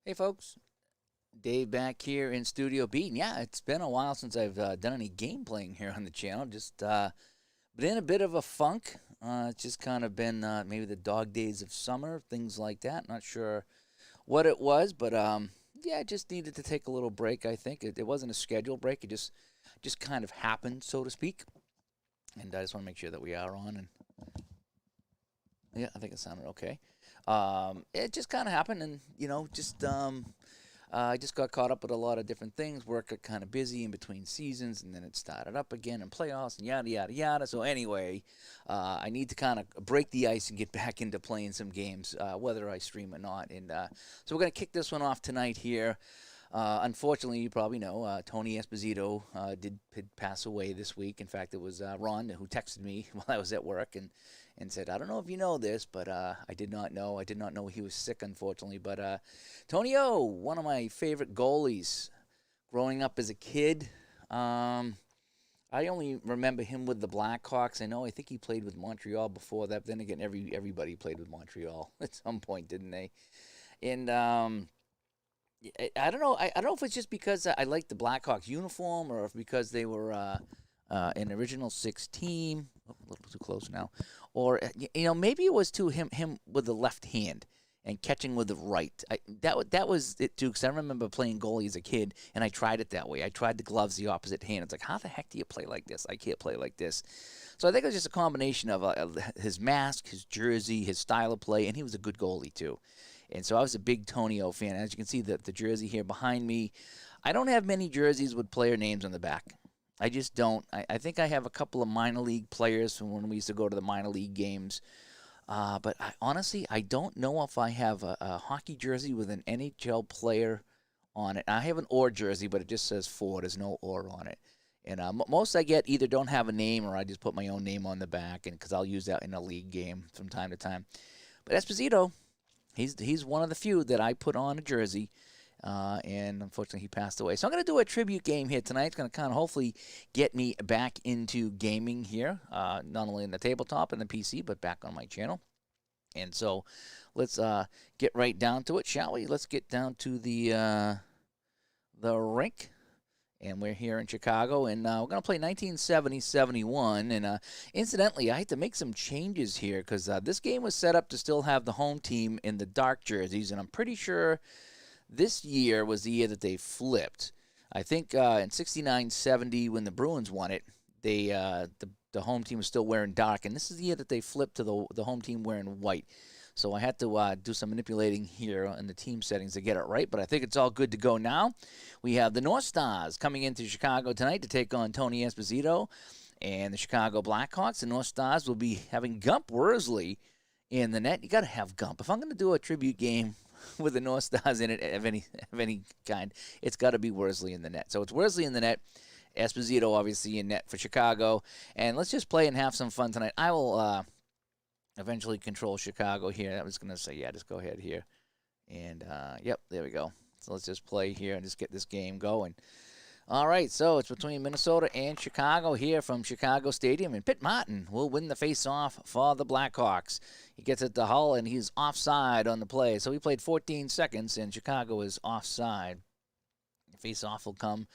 Hey, folks. Dave back here in Studio B. And yeah, it's been a while since I've done any game playing here on the channel. Just been in a bit of a funk. It's just kind of been maybe the dog days of summer, things like that. Not sure what it was, but yeah, I just needed to take a little break. I think it wasn't a scheduled break. It just kind of happened, so to speak. And I just want to make sure that we are on. And yeah, I think it sounded okay. It just kind of happened, and I just got caught up with a lot of different things. Work got kind of busy in between seasons, and then it started up again in playoffs and yada yada yada. So anyway, I need to kind of break the ice and get back into playing some games, whether I stream or not. And so we're gonna kick this one off tonight here. Unfortunately, you probably know Tony Esposito did pass away this week. In fact, it was Ron who texted me while I was at work and said, I don't know if you know this, but I did not know. I did not know he was sick, unfortunately. But Tony O, one of my favorite goalies growing up as a kid. I only remember him with the Blackhawks. I think he played with Montreal before that. But then again, everybody played with Montreal at some point, didn't they? And I don't know. I don't know if it's just because I like the Blackhawks uniform or if because they were an original six team. Oh, a little too close now. Or maybe it was to him with the left hand and catching with the right. That was it too. Because I remember playing goalie as a kid, and I tried it that way. I tried the gloves the opposite hand. It's like, how the heck do you play like this? I can't play like this. So I think it was just a combination of his mask, his jersey, his style of play, and he was a good goalie too. And so I was a big Tony O fan. As you can see, the jersey here behind me, I don't have many jerseys with player names on the back. I just don't. I think I have a couple of minor league players from when we used to go to the minor league games. But honestly, I don't know if I have a hockey jersey with an NHL player on it. I have an or jersey, but it just says for. There's no or on it. And most I get either don't have a name or I just put my own name on the back, and because I'll use that in a league game from time to time. But Esposito, he's one of the few that I put on a jersey, and unfortunately he passed away. So I'm going to do a tribute game here tonight. It's going to kind of hopefully get me back into gaming here, not only in the tabletop and the PC, but back on my channel. And so let's get right down to it, shall we? Let's get down to the rink. And we're here in Chicago, and we're going to play 1970-71. And incidentally, I had to make some changes here because this game was set up to still have the home team in the dark jerseys, and I'm pretty sure this year was the year that they flipped. I think in 69-70, when the Bruins won it, they the home team was still wearing dark, and this is the year that they flipped to the home team wearing white. So I had to do some manipulating here in the team settings to get it right, but I think it's all good to go now. We have the North Stars coming into Chicago tonight to take on Tony Esposito and the Chicago Blackhawks. The North Stars will be having Gump Worsley in the net. You got to have Gump. If I'm going to do a tribute game with the North Stars in it of any kind, it's got to be Worsley in the net. So it's Worsley in the net. Esposito obviously in net for Chicago. And let's just play and have some fun tonight. I will eventually control Chicago here. I was going to say, yeah, just go ahead here. And, yep, there we go. So let's just play here and just get this game going. All right, so it's between Minnesota and Chicago here from Chicago Stadium. And Pitt Martin will win the face-off for the Blackhawks. He gets it to Hull, and he's offside on the play. So he played 14 seconds, and Chicago is offside. The face-off will come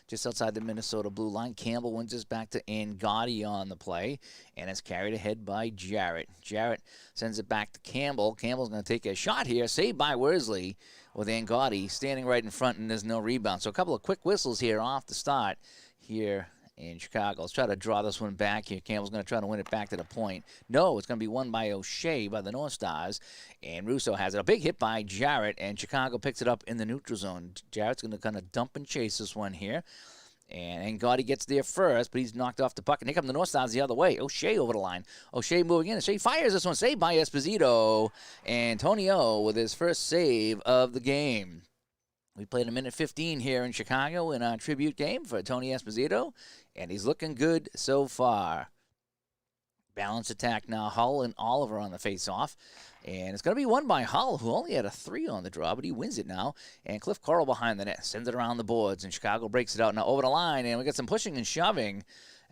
just outside the Minnesota blue line. Campbell wins this back to Angotti on the play, and it's carried ahead by Jarrett. Jarrett sends it back to Campbell. Campbell's going to take a shot here, saved by Worsley, with Angotti standing right in front, and there's no rebound. So a couple of quick whistles here off the start here in Chicago. Let's try to draw this one back here. Campbell's going to try to win it back to the point. No, it's going to be won by O'Shea by the North Stars, and Russo has it. A big hit by Jarrett, and Chicago picks it up in the neutral zone. Jarrett's going to kind of dump and chase this one here. And Angotti gets there first, but he's knocked off the puck. And here come the North Stars the other way. O'Shea over the line. O'Shea moving in. O'Shea fires this one. Saved by Esposito. Antonio with his first save of the game. We played a minute 15 here in Chicago in our tribute game for Tony Esposito, and he's looking good so far. Balance attack now. Hull and Oliver on the face-off. And it's going to be won by Hull, who only had a 3 on the draw, but he wins it now. And Cliff Coral behind the net sends it around the boards, and Chicago breaks it out now over the line. And we got some pushing and shoving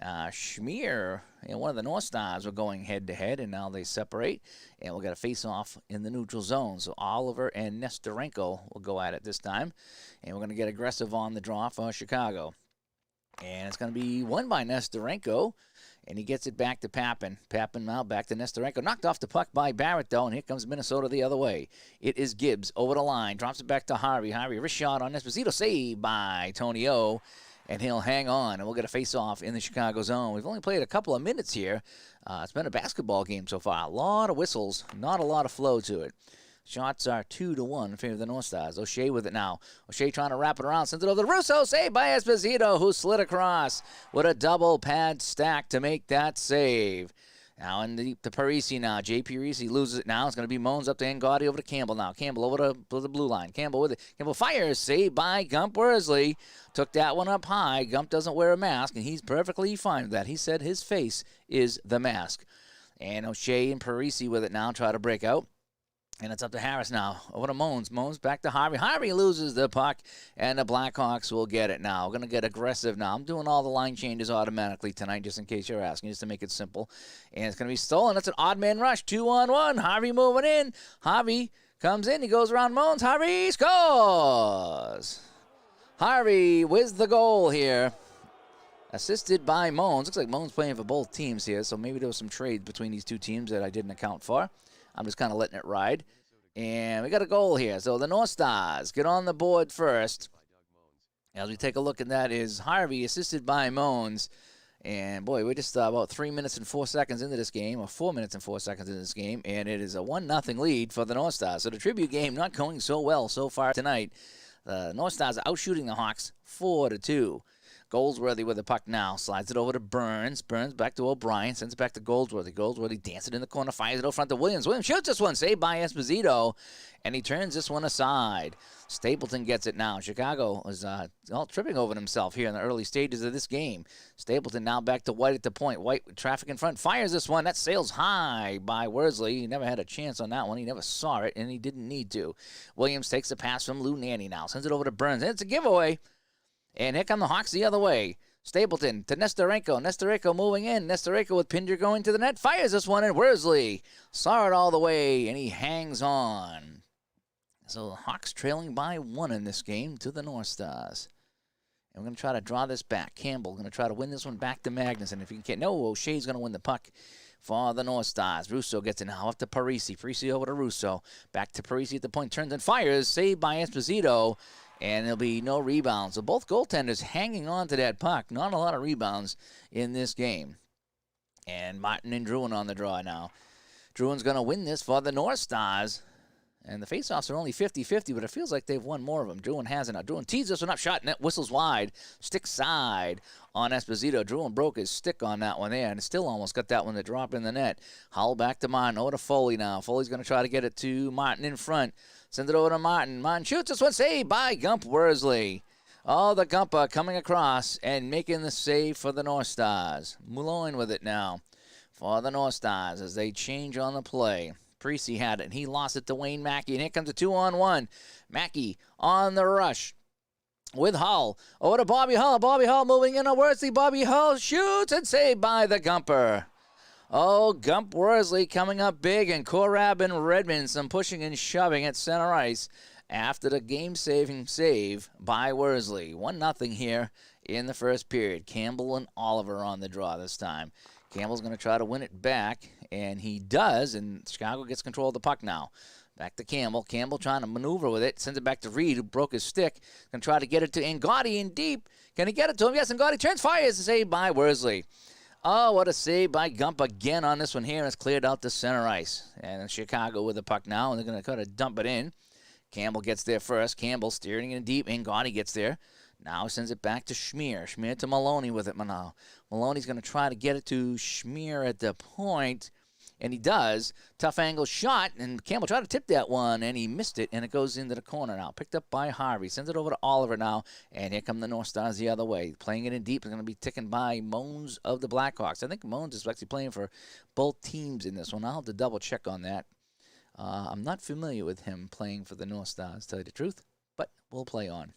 Schmier and one of the North Stars were going head-to-head, and now they separate, and we'll get a face-off in the neutral zone. So Oliver and Nestorenko will go at it this time, and we're going to get aggressive on the draw for Chicago. And it's going to be won by Nestorenko, and he gets it back to Pappen. Pappen now back to Nestorenko. Knocked off the puck by Barrett, though, and here comes Minnesota the other way. It is Gibbs over the line. Drops it back to Harvey. Harvey, wrist shot on Esposito. Saved by Tony O, and he'll hang on, and we'll get a face-off in the Chicago zone. We've only played a couple of minutes here. It's been a basketball game so far. A lot of whistles, not a lot of flow to it. Shots are 2-1 in favor of the North Stars. O'Shea with it now. O'Shea trying to wrap it around. Sends it over to Russo. Saved by Esposito, who slid across with a double pad stack to make that save. Now in the Parisi now. J.P. Parisi loses it now. It's going to be Moans up to Angotti over to Campbell now. Campbell over to the blue line. Campbell with it. Campbell fires. Saved by Gump Worsley. Took that one up high. Gump doesn't wear a mask, and he's perfectly fine with that. He said his face is the mask. And O'Shea and Parisi with it now. Try to break out. And it's up to Harris now. Over to Moans. Moans back to Harvey. Harvey loses the puck, and the Blackhawks will get it now. We're going to get aggressive now. I'm doing all the line changes automatically tonight, just in case you're asking, just to make it simple. And it's going to be stolen. That's an odd man rush. 2-on-1. Harvey moving in. Harvey comes in. He goes around Moans. Harvey scores. Harvey with the goal here. Assisted by Moans. Looks like Moans playing for both teams here, so maybe there was some trade between these two teams that I didn't account for. I'm just kind of letting it ride. And we got a goal here. So the North Stars get on the board first. As we take a look at that is Harvey assisted by Moans. And, boy, we're just about 3 minutes and 4 seconds into this game, or 4 minutes and 4 seconds into this game, and it is a 1-0 lead for the North Stars. So the tribute game not going so well so far tonight. The North Stars are outshooting the Hawks 4-2. Goldsworthy with the puck now. Slides it over to Burns. Burns back to O'Brien. Sends it back to Goldsworthy. Goldsworthy dances it in the corner. Fires it out front to Williams. Williams shoots this one. Saved by Esposito. And he turns this one aside. Stapleton gets it now. Chicago is all tripping over himself here in the early stages of this game. Stapleton now back to White at the point. White with traffic in front. Fires this one. That sails high by Worsley. He never had a chance on that one. He never saw it, and he didn't need to. Williams takes the pass from Lou Nanny now. Sends it over to Burns. And it's a giveaway. And here come the Hawks the other way. Stapleton to Nestorenko. Nestorenko moving in. Nestorenko with Pinder going to the net. Fires this one, and Worsley saw it all the way, and he hangs on. So the Hawks trailing by 1 in this game to the North Stars. And we're going to try to draw this back. Campbell going to try to win this one back to Magnuson. If he can, no, O'Shea's going to win the puck for the North Stars. Russo gets it now up to Parisi. Parisi over to Russo. Back to Parisi at the point. Turns and fires. Saved by Esposito. And there'll be no rebounds. So both goaltenders hanging on to that puck. Not a lot of rebounds in this game. And Martin and Druin on the draw now. Druin's going to win this for the North Stars. And the faceoffs are only 50-50, but it feels like they've won more of them. Druin hasn't. Now, Druin tees this one up. Shot, net whistles wide. Stick side on Esposito. Druin broke his stick on that one there, and still almost got that one to drop in the net. Howell back to Martin. Over to Foley now. Foley's going to try to get it to Martin in front. Sends it over to Martin. Martin shoots this one. Saved by Gump Worsley. Oh, the Gumper coming across and making the save for the North Stars. Muloin with it now for the North Stars as they change on the play. Parisi had it, and he lost it to Wayne Mackey. And here comes a 2-on-1. Mackey on the rush with Hull. Over to Bobby Hull. Bobby Hull moving in on Worsley. Bobby Hull shoots and saved by the Gumper. Oh, Gump Worsley coming up big, and Korab and Redmond some pushing and shoving at center ice after the game-saving save by Worsley. 1-0 here in the first period. Campbell and Oliver on the draw this time. Campbell's going to try to win it back, and he does, and Chicago gets control of the puck now. Back to Campbell. Campbell trying to maneuver with it. Sends it back to Reed, who broke his stick. Going to try to get it to Angotti in deep. Can he get it to him? Yes, Angotti turns, fires, saved by Worsley. Oh, what a save by Gump again on this one here. It's cleared out to center ice. And Chicago with the puck now, and they're going to kind of dump it in. Campbell gets there first. Campbell steering it in deep. Angotti gets there. Now sends it back to Schmier. Schmier to Maloney with it now. Maloney's going to try to get it to Schmier at the point, and he does. Tough angle shot, and Campbell tried to tip that one, and he missed it, and it goes into the corner now. Picked up by Harvey. Sends it over to Oliver now, and here come the North Stars the other way. Playing it in deep. They're going to be ticking by Moans of the Blackhawks. I think Moans is actually playing for both teams in this one. I'll have to double check on that. I'm not familiar with him playing for the North Stars, to tell you the truth, but we'll play on.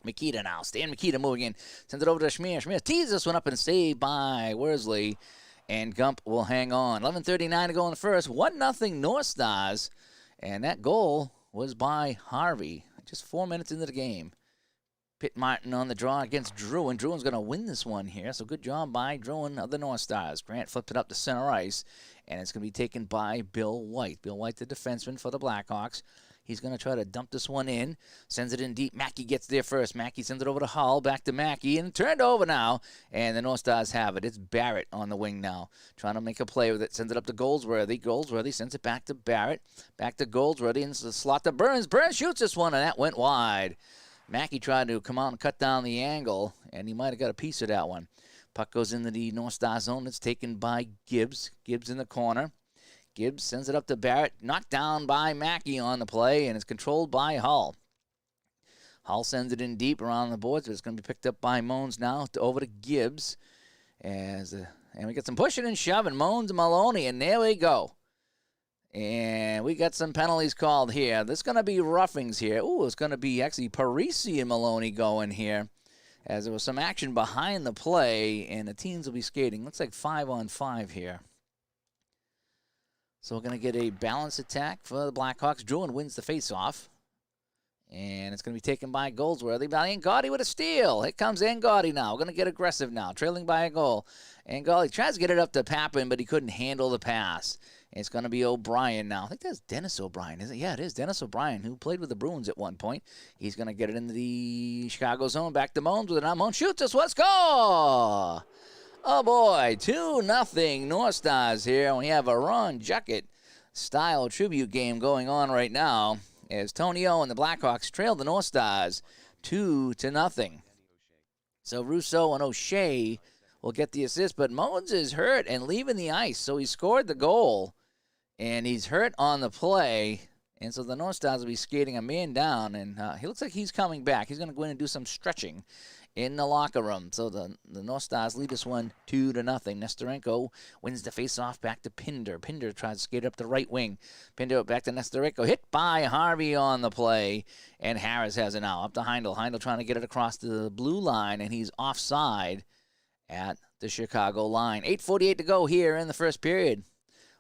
Mikita now. Stan Mikita moving in. Sends it over to Schmier. Schmier tees this one up and saved by Worsley. And Gump will hang on. 11:39 to go in the first. 1-0 North Stars. And that goal was by Harvey. Just 4 minutes into the game. Pitt Martin on the draw against Druin. Druin's going to win this one here. So good job by Druin of the North Stars. Grant flipped it up to center ice. And it's going to be taken by Bill White. Bill White, the defenseman for the Blackhawks. He's going to try to dump this one in. Sends it in deep. Mackey gets there first. Mackey sends it over to Hull. Back to Mackey. And turned over now. And the North Stars have it. It's Barrett on the wing now. Trying to make a play with it. Sends it up to Goldsworthy. Goldsworthy sends it back to Barrett. Back to Goldsworthy. And the slot to Burns. Burns shoots this one. And that went wide. Mackey tried to come out and cut down the angle. And he might have got a piece of that one. Puck goes into the North Star zone. It's taken by Gibbs. Gibbs in the corner. Gibbs sends it up to Barrett, knocked down by Mackey on the play, and it's controlled by Hull. Hull sends it in deep around the boards, but it's going to be picked up by Moans now over to Gibbs. And we get some pushing and shoving. Moans and Maloney, and there we go. And we got some penalties called here. There's going to be roughings here. Ooh, it's going to be actually Parisi and Maloney going here, as there was some action behind the play, and the teams will be skating. Looks like 5-on-5 here. So we're going to get a balanced attack for the Blackhawks. Druin wins the faceoff. And it's going to be taken by Goldsworthy. By Angotti with a steal. Here comes Angotti now. We're going to get aggressive now, trailing by a goal. Angotti tries to get it up to Papin, but he couldn't handle the pass. And it's going to be O'Brien now. I think that's Dennis O'Brien, isn't it? Yeah, it is Dennis O'Brien, who played with the Bruins at one point. He's going to get it into the Chicago zone. Back to Moans with it now. Moans shoots us. Let's go! Oh, boy, 2-0 North Stars here. We have a Ron Juckett-style tribute game going on right now as Tony O and the Blackhawks trail the North Stars 2-0. So Russo and O'Shea will get the assist, but Moans is hurt and leaving the ice. So he scored the goal, and he's hurt on the play. And so the North Stars will be skating a man down, and he looks like he's coming back. He's going to go in and do some stretching in the locker room. So the North Stars lead this one 2-0. Nestorenko wins the faceoff back to Pinder. Pinder tries to skate up the right wing. Pinder back to Nestorenko. Hit by Harvey on the play. And Harris has it now. Up to Heindel. Heindel trying to get it across the blue line, and he's offside at the Chicago line. 8:48 to go here in the first period.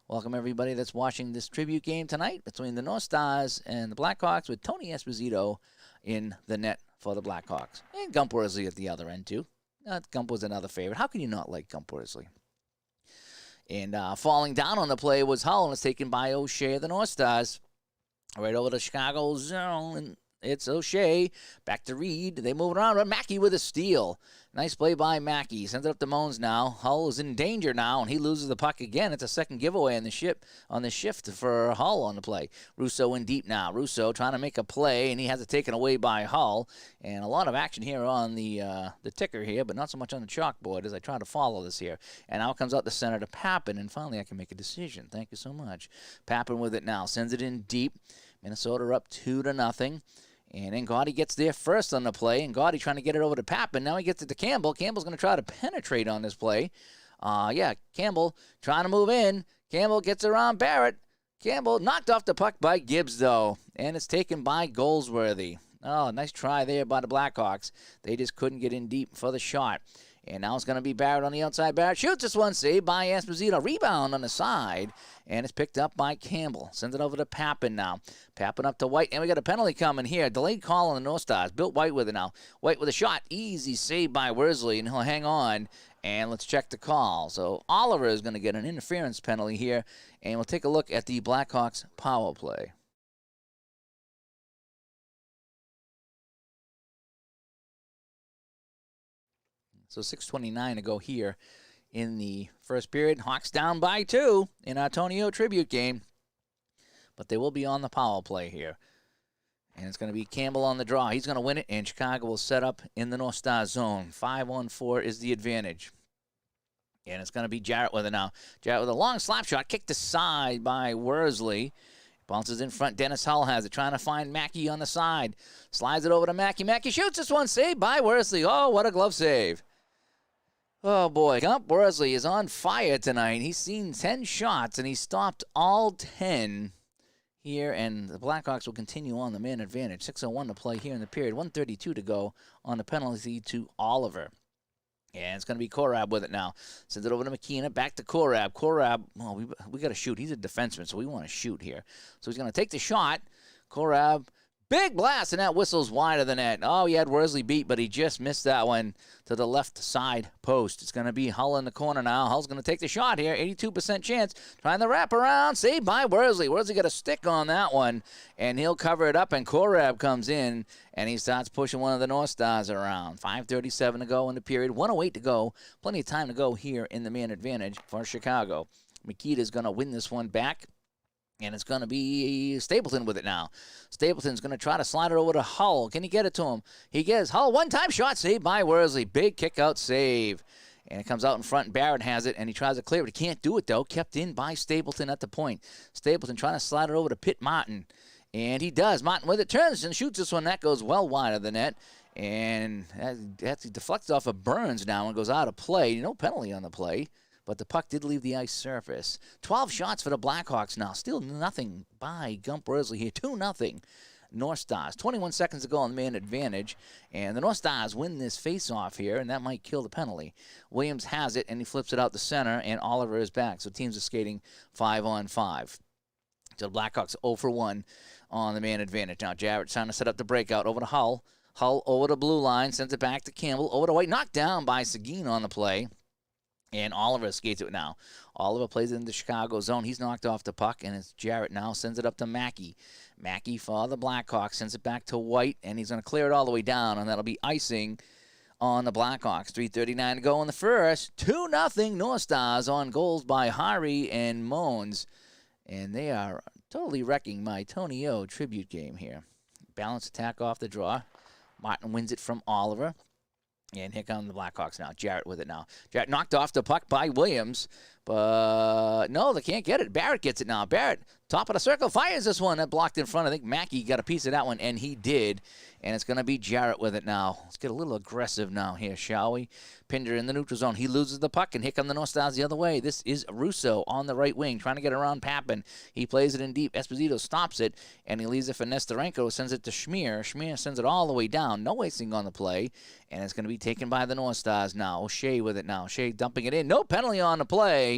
Welcome everybody that's watching this tribute game tonight between the North Stars and the Blackhawks with Tony Esposito in the net for the Blackhawks. And Gump Worsley at the other end, too. Gump was another favorite. How can you not like Gump Worsley? And falling down on the play was Hull, and it's taken by O'Shea of the North Stars. Right over to Chicago zone, and it's O'Shea. Back to Reed. They move around. Mackey with a steal. Nice play by Mackey. Sends it up to Moans now. Hull is in danger now, and he loses the puck again. It's a second giveaway on the shift for Hull on the play. Russo in deep now. Russo trying to make a play, and he has it taken away by Hull. And a lot of action here on the ticker here, but not so much on the chalkboard as I try to follow this here. And now comes out the center to Papin, and finally I can make a decision. Thank you so much. Papin with it now. Sends it in deep. Minnesota up 2-0. And then Gaudy gets there first on the play. And Gaudy trying to get it over to Papin. Now he gets it to Campbell. Campbell's going to try to penetrate on this play. Campbell trying to move in. Campbell gets around Barrett. Campbell knocked off the puck by Gibbs, though. And it's taken by Goldsworthy. Oh, nice try there by the Blackhawks. They just couldn't get in deep for the shot. And now it's going to be Barrett on the outside. Barrett shoots this one, saved by Esposito. Rebound on the side, and it's picked up by Campbell. Sends it over to Papin now. Papin up to White, and we got a penalty coming here. Delayed call on the North Stars. Built White with it now. White with a shot. Easy save by Worsley, and he'll hang on. And let's check the call. So Oliver is going to get an interference penalty here, and we'll take a look at the Blackhawks power play. So 6:29 to go here in the first period. Hawks down by 2 in our Tonio tribute game. But they will be on the power play here. And it's going to be Campbell on the draw. He's going to win it, and Chicago will set up in the North Star zone. 5-on-4 is the advantage. And it's going to be Jarrett with it now. Jarrett with a long slap shot, kicked aside by Worsley. Bounces in front. Dennis Hull has it, trying to find Mackey on the side. Slides it over to Mackey. Mackey shoots this one, saved by Worsley. Oh, what a glove save. Oh, boy. Gump Worsley is on fire tonight. He's seen 10 shots, and he stopped all 10. here, and the Blackhawks will continue on the man advantage. 6:01 to play here in the period. 1:32 to go on the penalty to Oliver. And it's going to be Korab with it now. Sends it over to McKenna. Back to Korab. Korab, well, we got to shoot. He's a defenseman, so we want to shoot here. So he's going to take the shot. Korab, big blast, and that whistles wide of the net. Oh, he had Worsley beat, but he just missed that one to the left side post. It's going to be Hull in the corner now. Hull's going to take the shot here. 82% chance. Trying to wrap around. Saved by Worsley. Worsley got a stick on that one, and he'll cover it up, and Korab comes in, and he starts pushing one of the North Stars around. 5:37 to go in the period. 1:08 to go. Plenty of time to go here in the man advantage for Chicago. Mikita's going to win this one back. And it's going to be Stapleton with it now. Stapleton's going to try to slide it over to Hull. Can he get it to him? He gets Hull. One-time shot saved by Worsley. Big kick-out save. And it comes out in front, and Barrett has it, and he tries to clear it. He can't do it, though. Kept in by Stapleton at the point. Stapleton trying to slide it over to Pitt Martin. And he does. Martin with it. Turns and shoots this one. That goes well wide of the net. And that deflects off of Burns now and goes out of play. No penalty on the play. But the puck did leave the ice surface. 12 shots for the Blackhawks now. Still nothing by Gump Worsley here. 2-0 North Stars. 21 seconds to go on the man advantage. And the North Stars win this face-off here, and that might kill the penalty. Williams has it, and he flips it out the center, and Oliver is back. So teams are skating 5-on-5. So the Blackhawks 0 for 1 on the man advantage. Now Jarrett's trying to set up the breakout over to Hull. Hull over the blue line, sends it back to Campbell. Over to White, knocked down by Seguin on the play. And Oliver skates it now. Oliver plays it in the Chicago zone. He's knocked off the puck, and it's Jarrett now. Sends it up to Mackey. Mackey for the Blackhawks. Sends it back to White, and he's going to clear it all the way down, and that'll be icing on the Blackhawks. 3:39 to go in the first. 2-0 North Stars on goals by Hari and Moans. And they are totally wrecking my Tony O tribute game here. Balanced attack off the draw. Martin wins it from Oliver. And here come the Blackhawks now. Jarrett with it now. Jarrett knocked off the puck by Williams. But no, they can't get it. Barrett gets it now. Barrett, top of the circle, fires this one. That blocked in front. I think Mackey got a piece of that one, and he did. And it's going to be Jarrett with it now. Let's get a little aggressive now here, shall we? Pinder in the neutral zone. He loses the puck, and here come the North Stars the other way. This is Russo on the right wing, trying to get around Pappen. He plays it in deep. Esposito stops it, and he leaves it for Nesterenko, sends it to Schmier. Schmier sends it all the way down. No wasting on the play, and it's going to be taken by the North Stars now. O'Shea with it now. O'Shea dumping it in. No penalty on the play.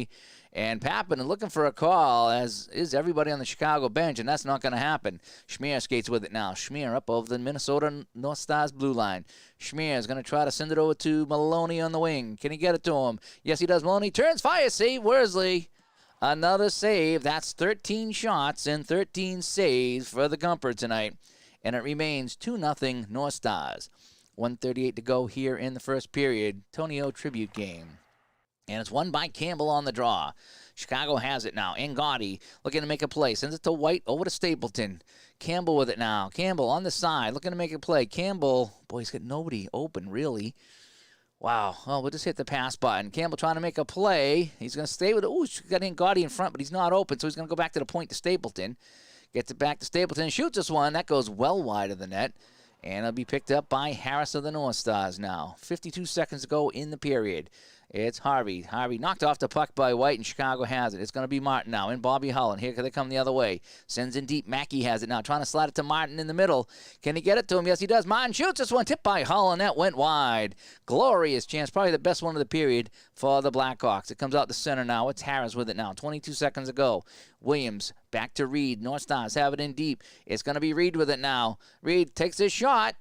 And Pappen looking for a call, as is everybody on the Chicago bench, and that's not going to happen. Schmier skates with it now. Schmier up over the Minnesota North Stars blue line. Schmier is going to try to send it over to Maloney on the wing. Can he get it to him? Yes, he does. Maloney turns, fire, save, Worsley. Another save. That's 13 shots and 13 saves for the Gumper tonight. And it remains 2-0 North Stars. 1:38 to go here in the first period. Tony O tribute game. And it's won by Campbell on the draw. Chicago has it now. Angotti looking to make a play. Sends it to White over to Stapleton. Campbell with it now. Campbell on the side looking to make a play. Campbell, boy, he's got nobody open, really. Wow. Well, we'll just hit the pass button. Campbell trying to make a play. He's going to stay with it. Ooh, he's got Angotti in front, but he's not open, so he's going to go back to the point to Stapleton. Gets it back to Stapleton. Shoots this one. That goes well wide of the net. And it'll be picked up by Harris of the North Stars now. 52 seconds to go in the period. It's Harvey. Harvey knocked off the puck by White, and Chicago has it. It's going to be Martin now in Bobby Hull, and here they come the other way. Sends in deep. Mackey has it now, trying to slide it to Martin in the middle. Can he get it to him? Yes, he does. Martin shoots this one, tipped by Hull, and that went wide. Glorious chance, probably the best one of the period for the Blackhawks. It comes out the center now. It's Harris with it now. 22 seconds to go. Williams back to Reed. North Stars have it in deep. It's going to be Reed with it now. Reed takes his shot.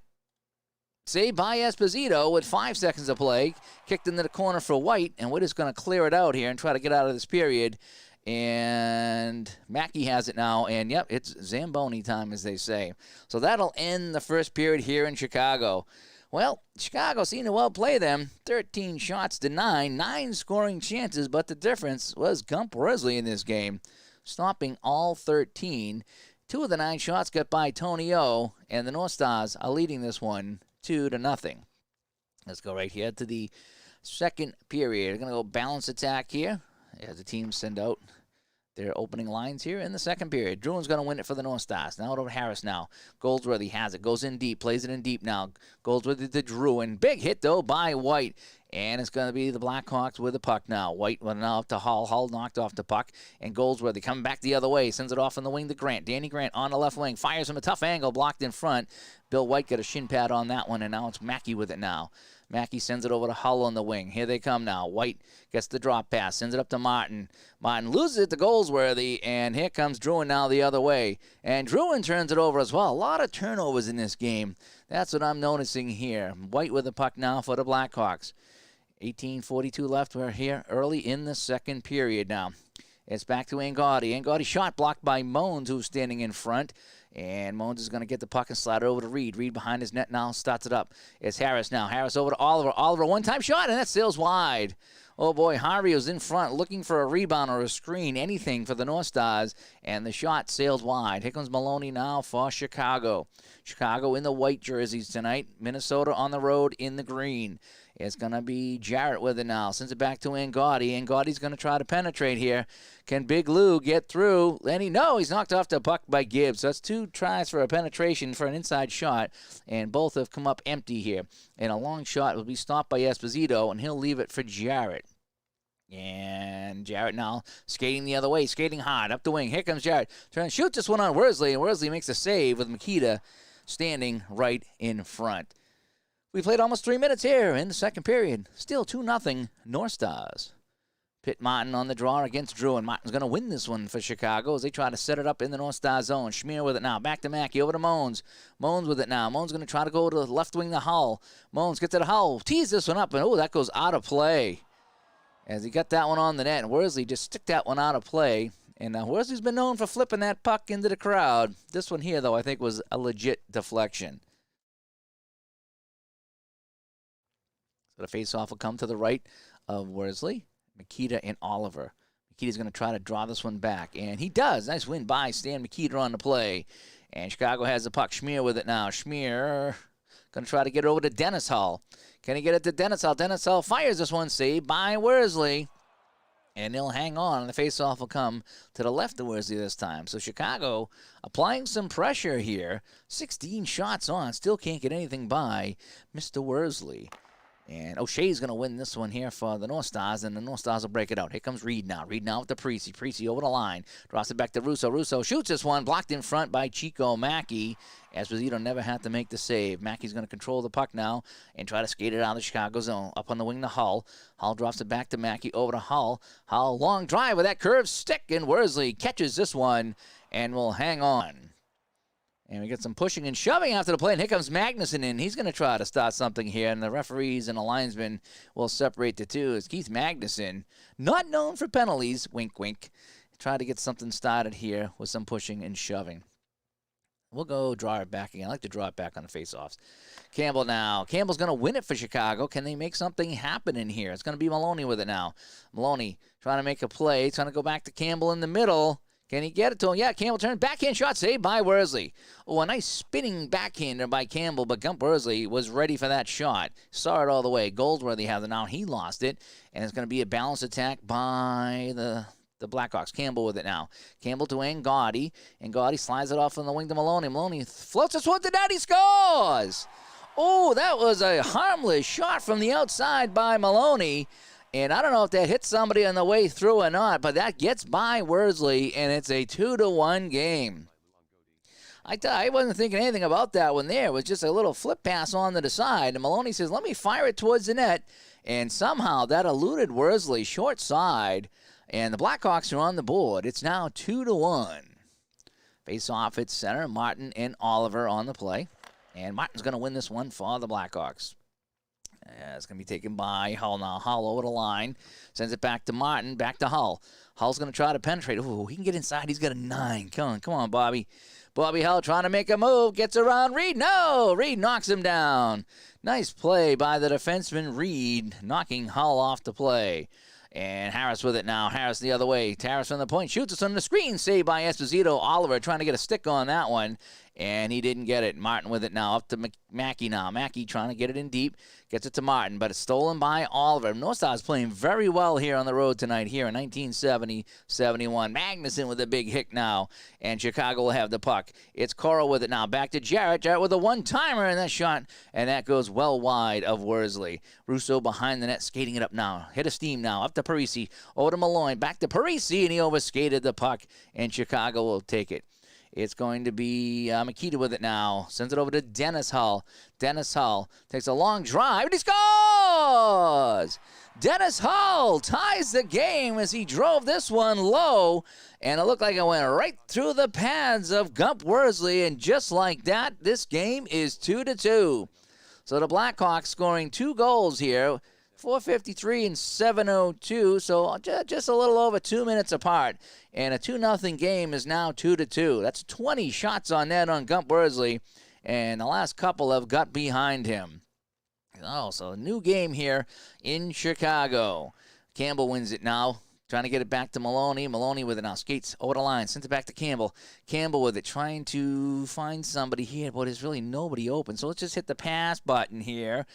Saved by Esposito with 5 seconds to play. Kicked into the corner for White, and White is going to clear it out here and try to get out of this period. And Mackey has it now, and yep, it's Zamboni time, as they say. So that'll end the first period here in Chicago. Well, Chicago seemed to well play them. 13 shots to 9, 9 scoring chances, but the difference was Gump Worsley in this game, stopping all 13. 2 of the 9 shots got by Tony O, and the North Stars are leading this one 2-0. Let's go right here to the second period. We're going to go balance attack here as the teams send out their opening lines here in the second period. Druin's going to win it for the North Stars. Now over to Harris now. Goldsworthy has it. Goes in deep. Plays it in deep now. Goldsworthy to Druin. Big hit, though, by White. And it's going to be the Blackhawks with the puck now. White went now up to Hull. Hull knocked off the puck. And Goldsworthy coming back the other way. Sends it off on the wing to Grant. Danny Grant on the left wing. Fires him a tough angle. Blocked in front. Bill White got a shin pad on that one. And now it's Mackey with it now. Mackey sends it over to Hull on the wing. Here they come now. White gets the drop pass. Sends it up to Martin. Martin loses it to Goldsworthy. And here comes Druin now the other way. And Druin turns it over as well. A lot of turnovers in this game. That's what I'm noticing here. White with the puck now for the Blackhawks. 18:42 left. We're here early in the second period now. It's back to Angotti. Angotti shot blocked by Moans, who's standing in front. And Moans is going to get the puck and slide it over to Reed. Reed behind his net now starts it up. It's Harris now. Harris over to Oliver. Oliver one-time shot, and that sails wide. Oh, boy, Harvey was in front looking for a rebound or a screen, anything for the North Stars, and the shot sails wide. Here comes Maloney now for Chicago. Chicago in the white jerseys tonight. Minnesota on the road in the green. It's going to be Jarrett with it now. Sends it back to Angotti. Angotti's going to try to penetrate here. Can Big Lou get through? Lenny, no, he's knocked off the puck by Gibbs. So that's 2 tries for a penetration for an inside shot, and both have come up empty here. And a long shot will be stopped by Esposito, and he'll leave it for Jarrett. And Jarrett now skating the other way, skating hard, up the wing. Here comes Jarrett. Trying to shoot this one on Worsley, and Worsley makes a save with Makita standing right in front. We played almost 3 minutes here in the second period. Still 2-0 North Stars. Pitt Martin on the draw against Druin. Martin's going to win this one for Chicago as they try to set it up in the North Star zone. Schmier with it now. Back to Mackey. Over to Moans. Moans with it now. Moans going to try to go to the left wing to Hull. Moans gets to the Hull. Tees this one up, and that goes out of play. As he got that one on the net, and Worsley just stick that one out of play. And Worsley's been known for flipping that puck into the crowd. This one here, though, I think was a legit deflection. So the faceoff will come to the right of Worsley, Makita, and Oliver. Makita's going to try to draw this one back, and he does. Nice win by Stan Makita on the play. And Chicago has the puck. Schmier with it now. Schmier going to try to get it over to Dennis Hull. Can he get it to Dennis Hull? Dennis Hull fires this one, saved by Worsley. And he'll hang on. The faceoff will come to the left of Worsley this time. So Chicago applying some pressure here. 16 shots on. Still can't get anything by Mr. Worsley. And O'Shea's going to win this one here for the North Stars, and the North Stars will break it out. Here comes Reed now. Reed now with the Precy. Precy over the line. Drops it back to Russo. Russo shoots this one. Blocked in front by Chico Mackey. Esposito never had to make the save. Mackey's going to control the puck now and try to skate it out of the Chicago zone. Up on the wing to Hull. Hull drops it back to Mackey. Over to Hull. Hull, long drive with that curved stick, and Worsley catches this one and will hang on. And we get some pushing and shoving after the play, and here comes Magnuson in. He's going to try to start something here, and the referees and the linesmen will separate the two. As Keith Magnuson, not known for penalties, wink, wink, try to get something started here with some pushing and shoving. We'll go draw it back again. I like to draw it back on the faceoffs. Campbell now. Campbell's going to win it for Chicago. Can they make something happen in here? It's going to be Maloney with it now. Maloney trying to make a play, trying to go back to Campbell in the middle. Can he get it to him? Yeah, Campbell turned. Backhand shot saved by Worsley. Oh, a nice spinning backhander by Campbell, but Gump Worsley was ready for that shot. Saw it all the way. Goldsworthy has it now. He lost it, and it's going to be a balanced attack by the Blackhawks. Campbell with it now. Campbell to Angotti. Angotti slides it off on the wing to Maloney. Maloney floats this one to net. He scores! Oh, that was a harmless shot from the outside by Maloney. And I don't know if that hit somebody on the way through or not, but that gets by Worsley, and it's a 2-1 game. I wasn't thinking anything about that one there. It was just a little flip pass on to the side. And Maloney says, let me fire it towards the net. And somehow that eluded Worsley short side. And the Blackhawks are on the board. It's now 2-1. Face off at center. Martin and Oliver on the play. And Martin's going to win this one for the Blackhawks. It's going to be taken by Hull now. Hull over the line. Sends it back to Martin. Back to Hull. Hull's going to try to penetrate. Ooh, he can get inside. He's got a 9. Come on, Bobby. Bobby Hull trying to make a move. Gets around Reed. No! Reed knocks him down. Nice play by the defenseman Reed, knocking Hull off the play. And Harris with it now. Harris the other way. Harris from the point. Shoots us on the screen. Saved by Esposito. Oliver trying to get a stick on that one. and he didn't get it. Martin with it now, up to Mackey now. Mackey trying to get it in deep, gets it to Martin, but it's stolen by Oliver. North Stars playing very well here on the road tonight here in 1970-71. Magnuson with a big hit now, and Chicago will have the puck. It's Coro with it now, back to Jarrett. Jarrett with a one-timer, and that shot, and that goes well wide of Worsley. Russo behind the net, skating it up now. Hit a steam now, up to Parisi, over to Malloy, back to Parisi, and he overskated the puck, and Chicago will take it. It's going to be Makita with it now. Sends it over to Dennis Hull. Dennis Hull takes a long drive, and he scores! Dennis Hull ties the game as he drove this one low, and it looked like it went right through the pads of Gump Worsley, and just like that, this game is 2-2. So the Blackhawks scoring 2 goals here, 4:53 and 7:02, so just a little over 2 minutes apart. And a 2-0 game is now 2-2. That's 20 shots on net on Gump Worsley, and the last couple have got behind him. Oh, so a new game here in Chicago. Campbell wins it now. Trying to get it back to Maloney. Maloney with it now. Skates over the line. Sends it back to Campbell. Campbell with it. Trying to find somebody here, but there's really nobody open. So let's just hit the pass button here.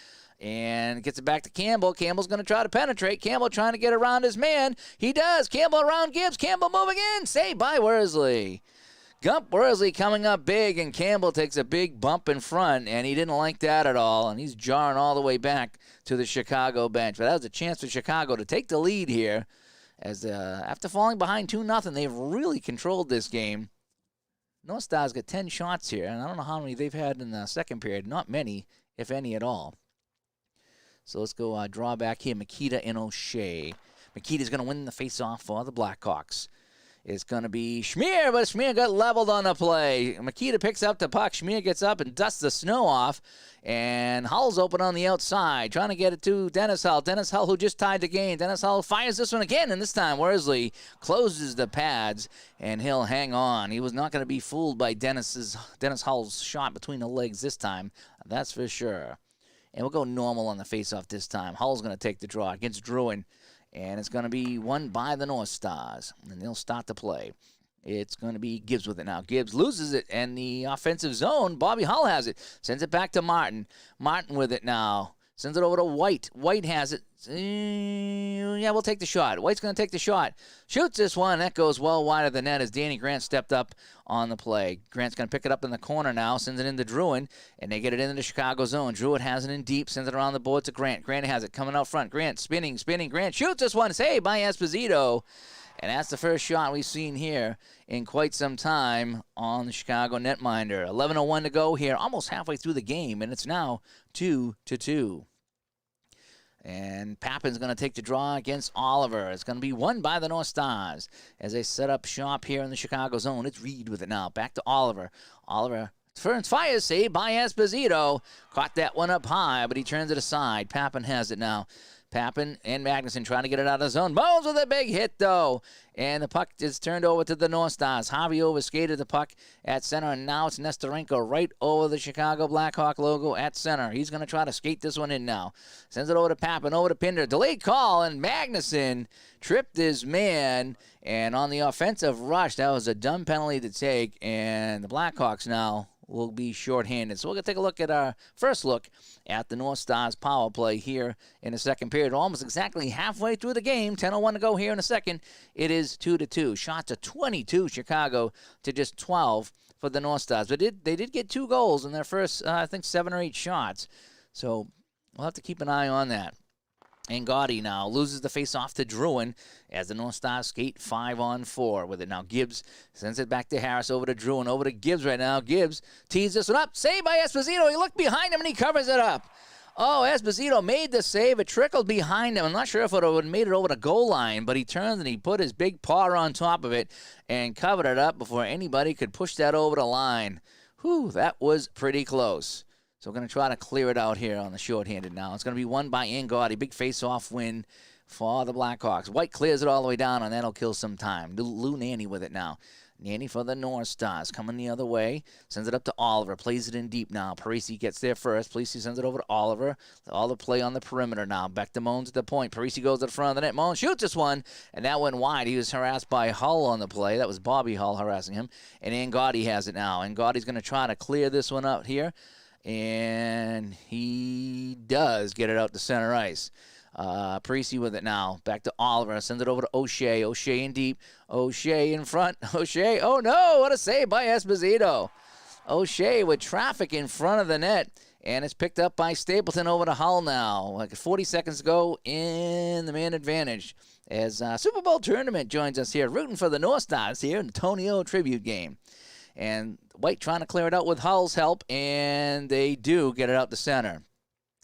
And gets it back to Campbell. Campbell's going to try to penetrate. Campbell trying to get around his man. He does. Campbell around Gibbs. Campbell moving in. Saved by Worsley. Gump Worsley coming up big, and Campbell takes a big bump in front, and he didn't like that at all, and he's jarring all the way back to the Chicago bench. But that was a chance for Chicago to take the lead here, as after falling behind 2-0, they've really controlled this game. North Stars got 10 shots here, and I don't know how many they've had in the second period. Not many, if any at all. So let's go draw back here. Makita and O'Shea. Makita's going to win the faceoff for the Blackhawks. It's going to be Schmier, but Schmier got leveled on the play. Makita picks up the puck. Schmier gets up and dusts the snow off. And Hull's open on the outside, trying to get it to Dennis Hull. Dennis Hull, who just tied the game. Dennis Hull fires this one again, and this time Worsley closes the pads, and he'll hang on. He was not going to be fooled by Dennis Hull's shot between the legs this time. That's for sure. And we'll go normal on the faceoff this time. Hull's going to take the draw against Druin. And it's going to be won by the North Stars. And they'll start the play. It's going to be Gibbs with it now. Gibbs loses it, and the offensive zone, Bobby Hull has it. Sends it back to Martin. Martin with it now. Sends it over to White. White has it. Yeah, we'll take the shot. White's going to take the shot. Shoots this one. That goes well wide of the net as Danny Grant stepped up on the play. Grant's going to pick it up in the corner now. Sends it into Druin, and they get it into the Chicago zone. Druin has it in deep. Sends it around the board to Grant. Grant has it coming out front. Grant spinning. Grant shoots this one. Saved by Esposito. And that's the first shot we've seen here in quite some time on the Chicago netminder. 11:01 to go here, almost halfway through the game, and it's now 2-2. And Papin's going to take the draw against Oliver. It's going to be won by the North Stars as they set up shop here in the Chicago zone. It's Reed with it now. Back to Oliver. Oliver turns, fires, saved by Esposito. Caught that one up high, but he turns it aside. Papin has it now. Papin and Magnuson trying to get it out of the zone. Bones with a big hit, though. And the puck is turned over to the North Stars. Harvey overskated the puck at center, and now it's Nestorenko right over the Chicago Blackhawk logo at center. He's going to try to skate this one in now. Sends it over to Papin, over to Pinder. Delayed call, and Magnuson tripped his man. And on the offensive rush, that was a dumb penalty to take, and the Blackhawks now will be shorthanded. So we're going to take a look at our first look at the North Stars power play here in the second period. Almost exactly halfway through the game. 10:01 to go here in a second. It is 2-2. Shots of 22 Chicago to just 12 for the North Stars. But they did get 2 goals in their first, I think, 7 or 8 shots. So we'll have to keep an eye on that. And Gotti now loses the face-off to Druin as the North Stars skate 5-on-4 with it. Now Gibbs sends it back to Harris, over to Druin, over to Gibbs right now. Gibbs tees this one up. Saved by Esposito. He looked behind him and he covers it up. Oh, Esposito made the save. It trickled behind him. I'm not sure if it would have made it over the goal line, but he turned and he put his big paw on top of it and covered it up before anybody could push that over the line. Whew, that was pretty close. So we're going to try to clear it out here on the shorthanded now. It's going to be won by Gotti. Big face-off win for the Blackhawks. White clears it all the way down, and that'll kill some time. Lou Nanny with it now. Nanny for the North Stars. Coming the other way. Sends it up to Oliver. Plays it in deep now. Parisi gets there first. Parisi sends it over to Oliver. Oliver play on the perimeter now. Back to Moans at the point. Parisi goes to the front of the net. Moans shoots this one, and that went wide. He was harassed by Hull on the play. That was Bobby Hull harassing him. And Angotti has it now. Angotti's going to try to clear this one up here. And he does get it out to center ice. Parisi with it now. Back to Oliver. Sends it over to O'Shea. O'Shea in deep. O'Shea in front. O'Shea. Oh, no. What a save by Esposito. O'Shea with traffic in front of the net. And it's picked up by Stapleton over to Hull now. Like 40 seconds to go in the man advantage. As Super Bowl Tournament joins us here. Rooting for the North Stars here in the Tony O tribute game. And White trying to clear it out with Hull's help. And they do get it out to center.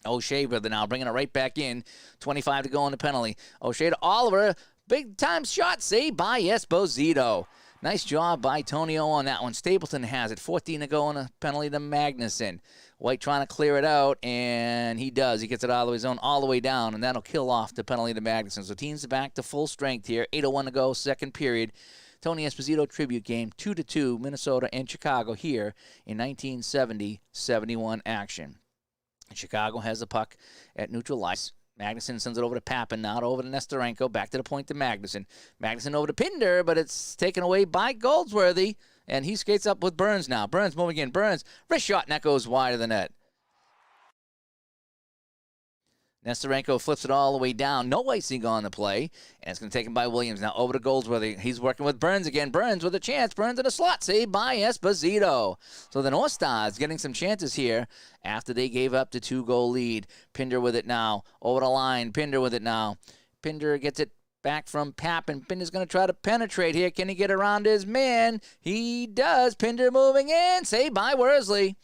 O'Shea with it now, bringing it right back in. 25 to go on the penalty. O'Shea to Oliver. Big time shot saved by Esposito. Nice job by Tonio on that one. Stapleton has it. 14 to go on the penalty to Magnuson. White trying to clear it out, and he does. He gets it out of the zone all the way down, and that'll kill off the penalty to Magnuson. So teams are back to full strength here. 8:01 to go, second period. Tony Esposito tribute game, 2-2, Minnesota and Chicago here in 1970-71 action. Chicago has the puck at neutral ice. Magnuson sends it over to Papin, now over to Nestorenko, back to the point to Magnuson. Magnuson over to Pinder, but it's taken away by Goldsworthy, and he skates up with Burns now. Burns moving in. Burns, wrist shot, and that goes wide of the net. Nestorenko flips it all the way down. No icing on the play, and it's going to take him by Williams. Now over to Goldsworthy. He's working with Burns again. Burns with a chance. Burns in a slot. Saved by Esposito. So the North Stars getting some chances here after they gave up the 2-goal lead. Pinder with it now. Over the line. Pinder with it now. Pinder gets it back from Papin. Pinder's going to try to penetrate here. Can he get around his man? He does. Pinder moving in. Saved by Worsley.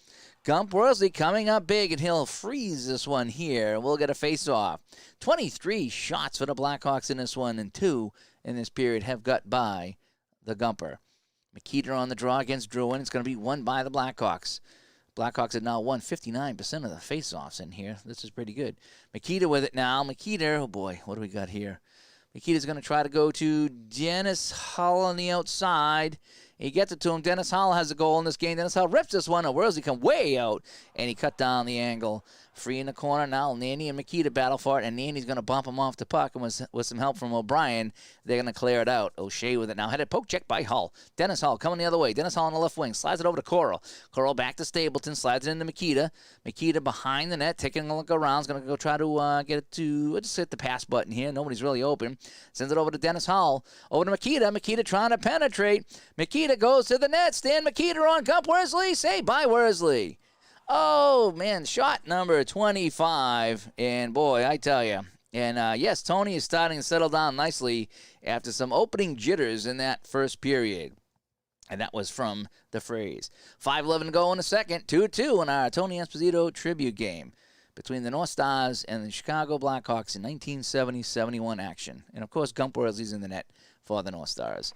Gump Worsley coming up big, and he'll freeze this one here. We'll get a face-off. 23 shots for the Blackhawks in this one, and 2 in this period have got by the Gumper. Mikita on the draw against Drouin. It's going to be won by the Blackhawks. Blackhawks have now won 59% of the face-offs in here. This is pretty good. Mikita with it now. Mikita, oh boy, what do we got here? Mikita's going to try to go to Dennis Hull on the outside. He gets it to him. Dennis Hull has a goal in this game. Dennis Hull rips this one. Worsley come way out, and he cut down the angle. Free in the corner now. Nanny and Mikita battle for it, and Nanny's going to bump him off the puck, and with some help from O'Brien, they're going to clear it out. O'Shea with it now. Headed poke check by Hull. Dennis Hull coming the other way. Dennis Hull on the left wing. Slides it over to Coral. Coral back to Stapleton. Slides it into Mikita. Mikita behind the net, taking a look around. Is going to go try to get it to, just hit the pass button here. Nobody's really open. Sends it over to Dennis Hull. Over to Mikita. Mikita trying to penetrate. Mikita goes to the net. Stan Mikita on Gump Worsley. Saved by Worsley. Oh, man, shot number 25, and boy, I tell you. And, yes, Tony is starting to settle down nicely after some opening jitters in that first period. And that was from the phrase. 5:11 to go in the second, 2-2 in our Tony Esposito tribute game between the North Stars and the Chicago Blackhawks in 1970-71 action. And, of course, Gump Worsley's in the net for the North Stars.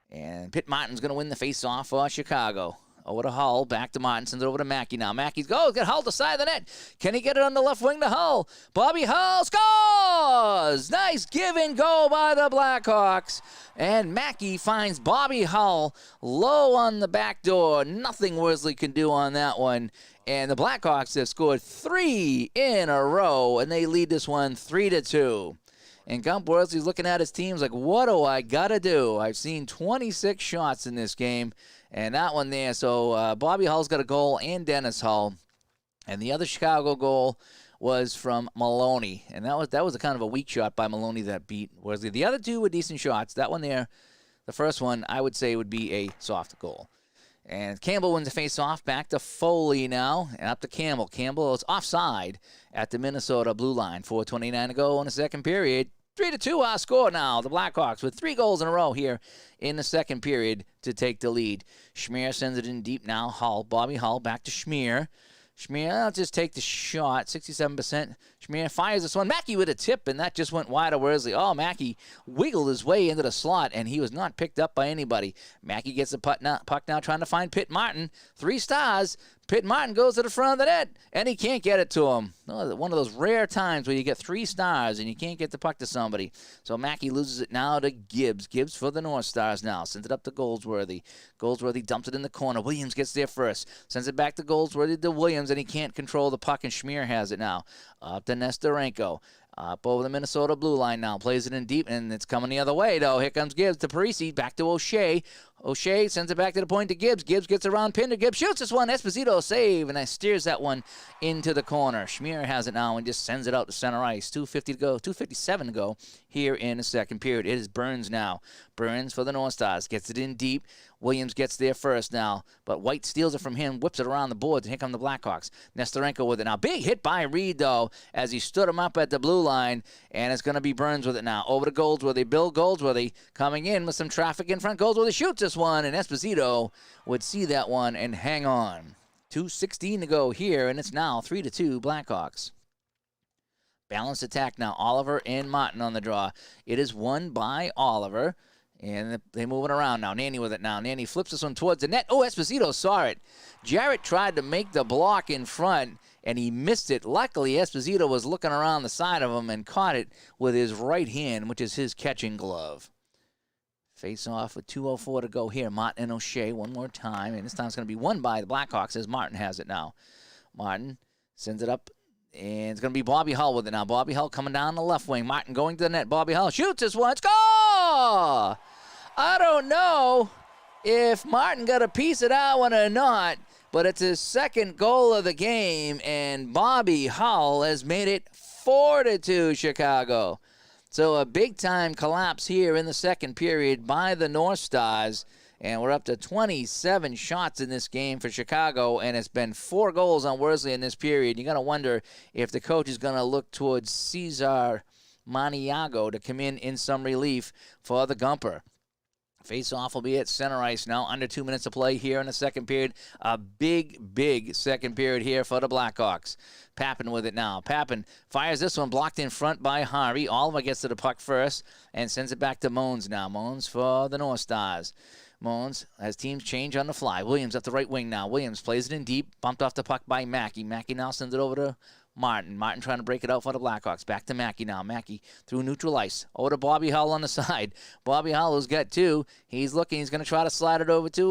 And Pitt Martin's going to win the face-off for Chicago. Over to Hull, back to Martin, sends it over to Mackey now. Mackey's got Hull to the side of the net. Can he get it on the left wing to Hull? Bobby Hull scores! Nice give and go by the Blackhawks. And Mackey finds Bobby Hull low on the back door. Nothing Worsley can do on that one. And the Blackhawks have scored 3 in a row, and they lead this one 3-2. And Gump Worsley's looking at his teams like, what do I got to do? I've seen 26 shots in this game. And that one there, so Bobby Hull's got a goal and Dennis Hull. And the other Chicago goal was from Maloney. And that was a kind of a weak shot by Maloney that beat Worsley. The other two were decent shots. That one there, the first one, I would say would be a soft goal. And Campbell wins the face-off. Back to Foley now. And up to Campbell. Campbell is offside at the Minnesota blue line. 4:29 to go in the second period. 3-2 our score now. The Blackhawks with 3 goals in a row here in the second period to take the lead. Schmier sends it in deep now. Hull, Bobby Hull back to Schmier. Schmier, I'll just take the shot, 67%. Schmier fires this one. Mackey with a tip, and that just went wide of Worsley. Oh, Mackey wiggled his way into the slot, and he was not picked up by anybody. Mackey gets the puck now trying to find Pitt Martin. 3 stars. Pitt Martin goes to the front of the net, and he can't get it to him. One of those rare times where you get 3 stars and you can't get the puck to somebody. So Mackey loses it now to Gibbs. Gibbs for the North Stars now. Sends it up to Goldsworthy. Goldsworthy dumps it in the corner. Williams gets there first. Sends it back to Goldsworthy to Williams, and he can't control the puck, and Schmier has it now. Up to Nestorenko. Up over the Minnesota blue line now. Plays it in deep, and it's coming the other way, though. Here comes Gibbs to Parisi. Back to O'Shea. O'Shea sends it back to the point to Gibbs. Gibbs gets around Pinder. Gibbs shoots this one. Esposito save, and steers that one into the corner. Schmier has it now and just sends it out to center ice. 2:50 to go. 2:57 to go here in the second period. It is Burns now. Burns for the North Stars. Gets it in deep. Williams gets there first now, but White steals it from him, whips it around the boards, and here come the Blackhawks. Nestorenko with it now. Big hit by Reed, though, as he stood him up at the blue line, and it's going to be Burns with it now. Over to Goldsworthy. Bill Goldsworthy coming in with some traffic in front. Goldsworthy shoots this one, and Esposito would see that one and hang on. 2:16 to go here, and it's now 3-2 Blackhawks. Balanced attack now. Oliver and Martin on the draw. It is won by Oliver. And they move it around now. Nanny with it now. Nanny flips this one towards the net. Oh, Esposito saw it. Jarrett tried to make the block in front, and he missed it. Luckily, Esposito was looking around the side of him and caught it with his right hand, which is his catching glove. Face off with 2:04 to go here. Martin and O'Shea one more time, and this time it's going to be won by the Blackhawks as Martin has it now. Martin sends it up, and it's going to be Bobby Hull with it now. Bobby Hull coming down the left wing. Martin going to the net. Bobby Hull shoots this one. Score! I don't know if Martin got a piece of that one or not, but it's his second goal of the game, and Bobby Hull has made it 4-2 Chicago. So a big-time collapse here in the second period by the North Stars, and we're up to 27 shots in this game for Chicago, and it's been 4 goals on Worsley in this period. You got to wonder if the coach is going to look towards Cesar Maniago to come in some relief for the Gumper. Face-off will be at center ice now. Under 2 minutes to play here in the second period. A big second period here for the Blackhawks. Pappen with it now. Pappen fires this one, blocked in front by Harvey. Oliver gets to the puck first and sends it back to Moans now. Moans for the North Stars. Moans as teams change on the fly. Williams at the right wing now. Williams plays it in deep. Bumped off the puck by Mackey. Mackey now sends it over to Martin. Martin trying to break it out for the Blackhawks. Back to Mackey now. Mackey through neutral ice. Over to Bobby Hull on the side. Bobby Hull has got 2. He's looking. He's going to try to slide it over to,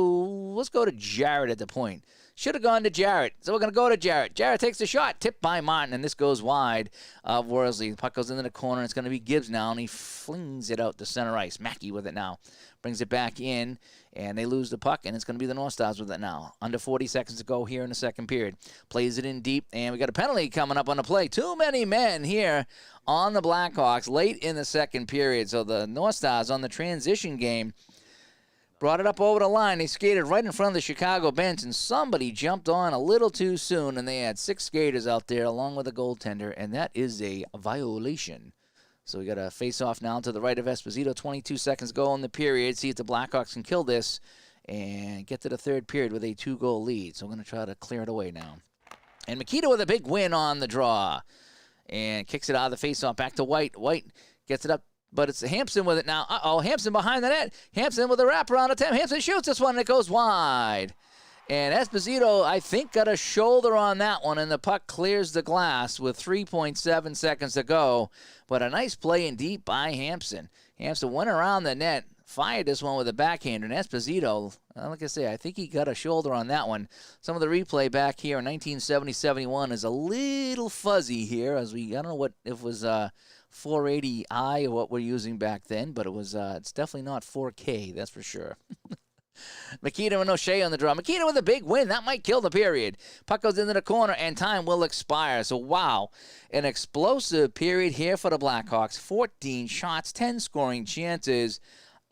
let's go to Jarrett at the point. Should have gone to Jarrett. So we're going to go to Jarrett. Jarrett takes the shot. Tipped by Martin, and this goes wide of Worsley. The puck goes into the corner. It's going to be Gibbs now, and he flings it out to center ice. Mackey with it now. Brings it back in, and they lose the puck, and it's going to be the North Stars with it now. Under 40 seconds to go here in the second period. Plays it in deep, and we got a penalty coming up on the play. Too many men here on the Blackhawks late in the second period. So the North Stars on the transition game brought it up over the line. They skated right in front of the Chicago bench, and somebody jumped on a little too soon, and they had 6 skaters out there along with a goaltender, and that is a violation. So we got a face-off now to the right of Esposito. 22 seconds to go in the period. See if the Blackhawks can kill this and get to the third period with a 2-goal lead. So we're going to try to clear it away now. And Mikita with a big win on the draw. And kicks it out of the face-off back to White. White gets it up, but it's Hampson with it now. Uh-oh, Hampson behind the net. Hampson with a wraparound attempt. Hampson shoots this one, and it goes wide. And Esposito, I think, got a shoulder on that one, and the puck clears the glass with 3.7 seconds to go. But a nice play in deep by Hampson. Hampson went around the net, fired this one with a backhand, and Esposito, like I say, I think he got a shoulder on that one. Some of the replay back here in 1970-71 is a little fuzzy here, as I don't know what if it was 480i or what we're using back then, but it's definitely not 4K, that's for sure. Mikita and O'Shea on the draw. Mikita with a big win. That might kill the period. Puck goes into the corner, and time will expire. So, wow, an explosive period here for the Blackhawks. 14 shots, 10 scoring chances,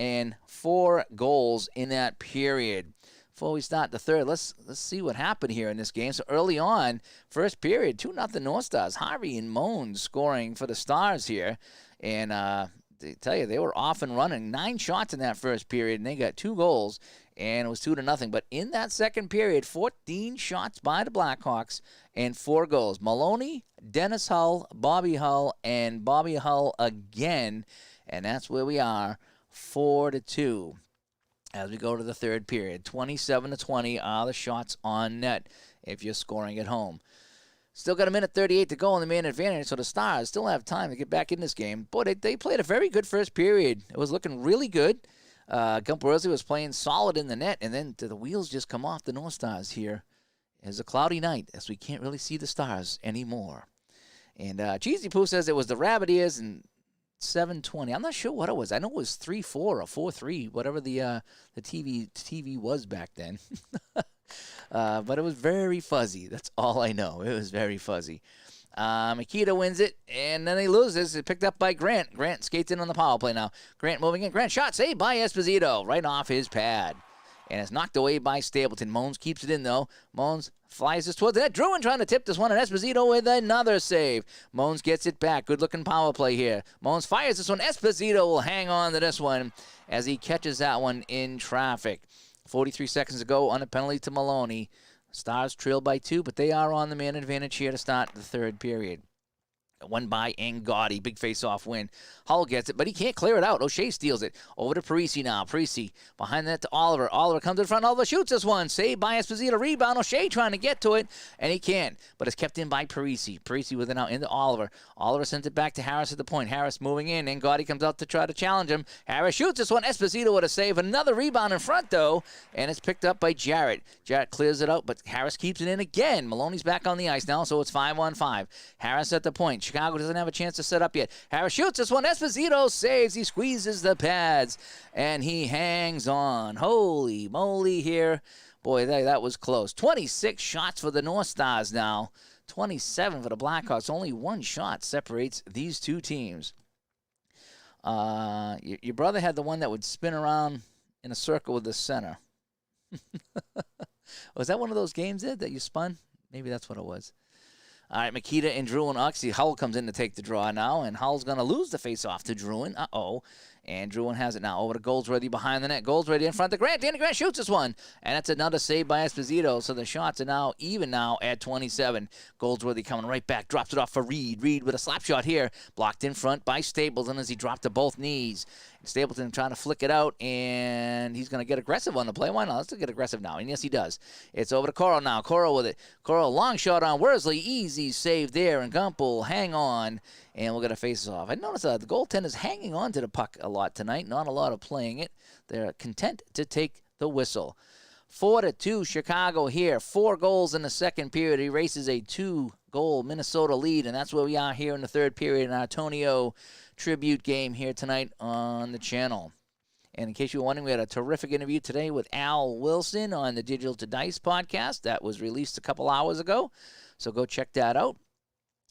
and 4 goals in that period. Before we start the third, let's see what happened here in this game. So, early on, first period, 2-0 North Stars. Harvey and Moan scoring for the Stars here. And, I tell you, they were off and running. 9 shots in that first period, and they got 2 goals, and it was 2-0. But in that second period, 14 shots by the Blackhawks and 4 goals. Maloney, Dennis Hull, Bobby Hull, and Bobby Hull again, and that's where we are, 4-2. As we go to the third period, 27-20 are the shots on net. if you're scoring at home. Still got a minute 38 to go on the man advantage, so the Stars still have time to get back in this game. Boy, they played a very good first period. It was looking really good. Gunther Worsley was playing solid in the net, and then the wheels just come off the North Stars here. It's a cloudy night, as we can't really see the Stars anymore. And Cheesy Poo says it was the Rabbit Ears and 7:20. I'm not sure what it was. I know it was 3-4 or 4-3, whatever the TV was back then. But it was very fuzzy. That's all I know. It was very fuzzy. Makita wins it, and then he loses. It's picked up by Grant. Grant skates in on the power play now. Grant moving in. Grant shot saved by Esposito right off his pad. And it's knocked away by Stapleton. Moans keeps it in, though. Moans flies this towards the net. Druin trying to tip this one, and Esposito with another save. Moans gets it back. Good-looking power play here. Moans fires this one. Esposito will hang on to this one as he catches that one in traffic. 43 seconds to go on a penalty to Maloney. Stars trail by 2, but they are on the man advantage here to start the third period. Won by Angotti. Big face-off win. Hull gets it, but he can't clear it out. O'Shea steals it. Over to Parisi now. Parisi behind that to Oliver. Oliver comes in front. Oliver shoots this one. Saved by Esposito. Rebound. O'Shea trying to get to it, and he can't. But it's kept in by Parisi. Parisi with it now into Oliver. Oliver sends it back to Harris at the point. Harris moving in. Angotti comes out to try to challenge him. Harris shoots this one. Esposito with a save. Another rebound in front, though, and it's picked up by Jarrett. Jarrett clears it out, but Harris keeps it in again. Maloney's back on the ice now, so it's 5-on-5. Harris at the point. Chicago doesn't have a chance to set up yet. Harris shoots this one. Esposito saves. He squeezes the pads, and he hangs on. Holy moly here. Boy, that was close. 26 shots for the North Stars now. 27 for the Blackhawks. Only one shot separates these two teams. Your brother had the one that would spin around in a circle with the center. Was that one of those games, Ed, that you spun? Maybe that's what it was. All right, Makita and Druin. Actually, Hull comes in to take the draw now, and Hull's going to lose the face-off to Druin. Uh-oh. And Druin has it now over to Goldsworthy behind the net. Goldsworthy in front of Grant. Danny Grant shoots this one. And that's another save by Esposito. So the shots are now even now at 27. Goldsworthy coming right back. Drops it off for Reed. Reed with a slap shot here. Blocked in front by Stapleton as he dropped to both knees. Stapleton trying to flick it out, and he's going to get aggressive on the play. Why not? Let's get aggressive now. And yes, he does. It's over to Coral now. Coral with it. Coral, long shot on Worsley. Easy save there, and Gumpel hang on, and we'll get a face-off. I noticed the goaltender's hanging on to the puck a lot tonight. Not a lot of playing it. They're content to take the whistle. 4-2 Chicago here. 4 goals in the second period. He races a 2-goal Minnesota lead, and that's where we are here in the third period in our Antonio tribute game here tonight on the channel. And in case you were wondering, we had a terrific interview today with Al Wilson on the Digital to Dice podcast. That was released a couple hours ago. So go check that out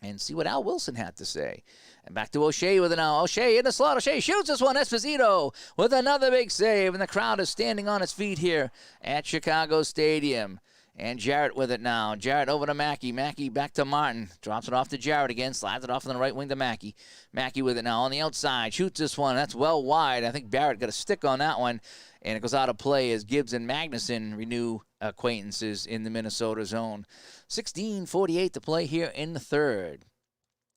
and see what Al Wilson had to say. And back to O'Shea with it now. O'Shea in the slot. O'Shea shoots this one. Esposito with another big save. And the crowd is standing on its feet here at Chicago Stadium. And Jarrett with it now. Jarrett over to Mackey. Mackey back to Martin. Drops it off to Jarrett again. Slides it off on the right wing to Mackey. Mackey with it now on the outside. Shoots this one. That's well wide. I think Barrett got a stick on that one. And it goes out of play as Gibbs and Magnuson renew acquaintances in the Minnesota zone. 16:48 to play here in the third.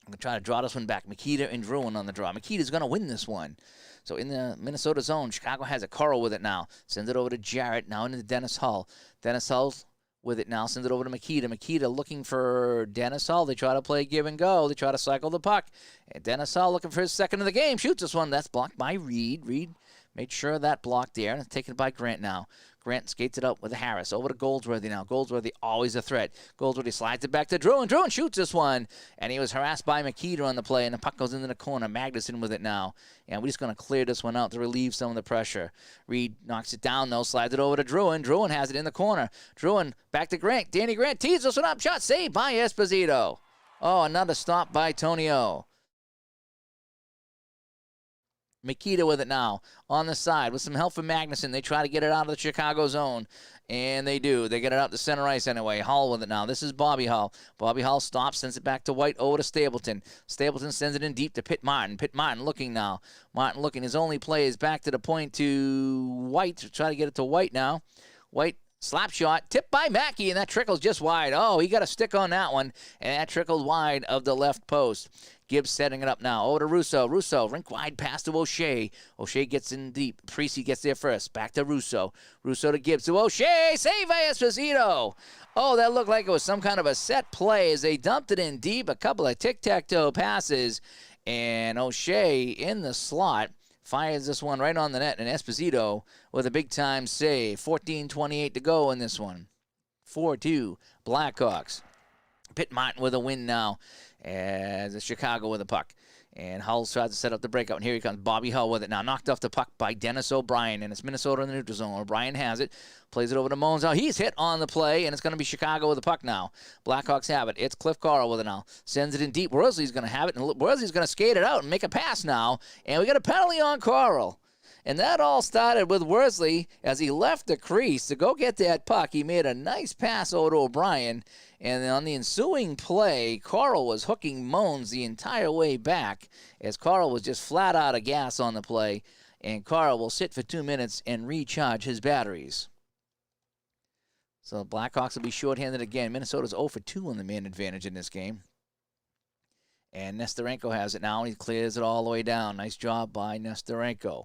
I'm going to try to draw this one back. Makita and Druin on the draw. Makita's going to win this one. So in the Minnesota zone, Chicago has a Coral with it now. Sends it over to Jarrett. Now into Dennis Hull. Dennis Hull's with it now. Sends it over to Makita. Makita looking for Dennis Hull. They try to play give and go. They try to cycle the puck. And Dennis Hull looking for his second of the game. Shoots this one. That's blocked by Reed. Reed made sure of that block there. And taken by Grant now. Grant skates it up with Harris. Over to Goldsworthy now. Goldsworthy always a threat. Goldsworthy slides it back to Druin. Druin shoots this one. And he was harassed by Makita on the play. And the puck goes into the corner. Magnuson with it now. And we're just going to clear this one out to relieve some of the pressure. Reed knocks it down, though. Slides it over to Druin. Druin has it in the corner. Druin back to Grant. Danny Grant tees this one up. Shot saved by Esposito. Oh, another stop by Tonio. Makita with it now on the side with some help from Magnuson. They try to get it out of the Chicago zone, and they do. They get it out to center ice anyway. Hull with it now. This is Bobby Hull. Bobby Hull stops, sends it back to White, over to Stapleton. Stapleton sends it in deep to Pitt Martin. Pitt Martin looking now. Martin looking. His only play is back to the point to White. Try to get it to White now. White. Slap shot, tipped by Mackey, and that trickles just wide. Oh, he got a stick on that one, and that trickled wide of the left post. Gibbs setting it up now. Over to Russo. Russo, rink wide pass to O'Shea. O'Shea gets in deep. Parisi gets there first. Back to Russo. Russo to Gibbs to O'Shea. Save by Esposito. Oh, that looked like it was some kind of a set play as they dumped it in deep. A couple of tic-tac-toe passes. And O'Shea in the slot fires this one right on the net. And Esposito with a big-time save. 14:28 to go in this one. 4-2 Blackhawks. Pitt Martin with a win now as Chicago with a puck. And Hull tries to set up the breakout. And here he comes, Bobby Hull with it now. Knocked off the puck by Dennis O'Brien. And it's Minnesota in the neutral zone. O'Brien has it. Plays it over to Moans. Now he's hit on the play. And it's going to be Chicago with the puck now. Blackhawks have it. It's Cliff Carl with it now. Sends it in deep. Worsley's going to have it. And Worsley's going to skate it out and make a pass now. And we got a penalty on Carl. And that all started with Worsley as he left the crease to go get that puck. He made a nice pass over to O'Brien. And on the ensuing play, Carl was hooking Moans the entire way back as Carl was just flat out of gas on the play. And Carl will sit for 2 minutes and recharge his batteries. So the Blackhawks will be shorthanded again. Minnesota's 0 for 2 on the man advantage in this game. And Nesterenko has it now, and he clears it all the way down. Nice job by Nesterenko.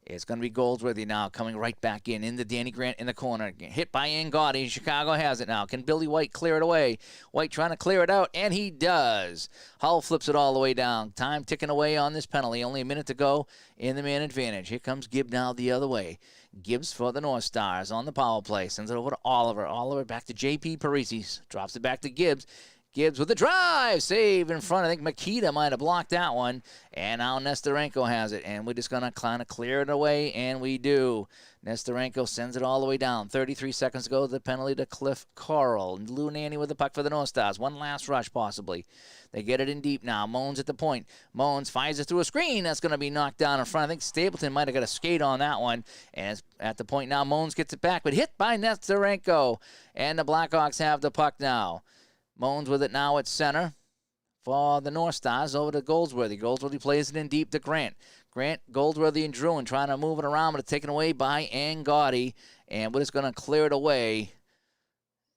It's going to be Goldsworthy now coming right back in the Danny Grant in the corner. Hit by Angotti. Chicago has it now. Can Billy White clear it away? White trying to clear it out, and he does. Hull flips it all the way down. Time ticking away on this penalty. Only a minute to go in the man advantage. Here comes Gibb now the other way. Gibbs for the North Stars on the power play. Sends it over to Oliver. Oliver back to J.P. Parisi. Drops it back to Gibbs. Gibbs with the drive. Save in front. I think Makita might have blocked that one. And now Nesterenko has it. And we're just going to kind of clear it away. And we do. Nesterenko sends it all the way down. 33 seconds to go. The penalty to Cliff Carl. Lou Nanny with the puck for the North Stars. One last rush possibly. They get it in deep now. Moans at the point. Moans fires it through a screen. That's going to be knocked down in front. I think Stapleton might have got a skate on that one. And it's at the point now. Moans gets it back. But hit by Nesterenko. And the Blackhawks have the puck now. Moans with it now at center for the North Stars over to Goldsworthy. Goldsworthy plays it in deep to Grant. Grant, Goldsworthy, and Druin trying to move it around, but it's taken away by Angotti. And we're just going to clear it away.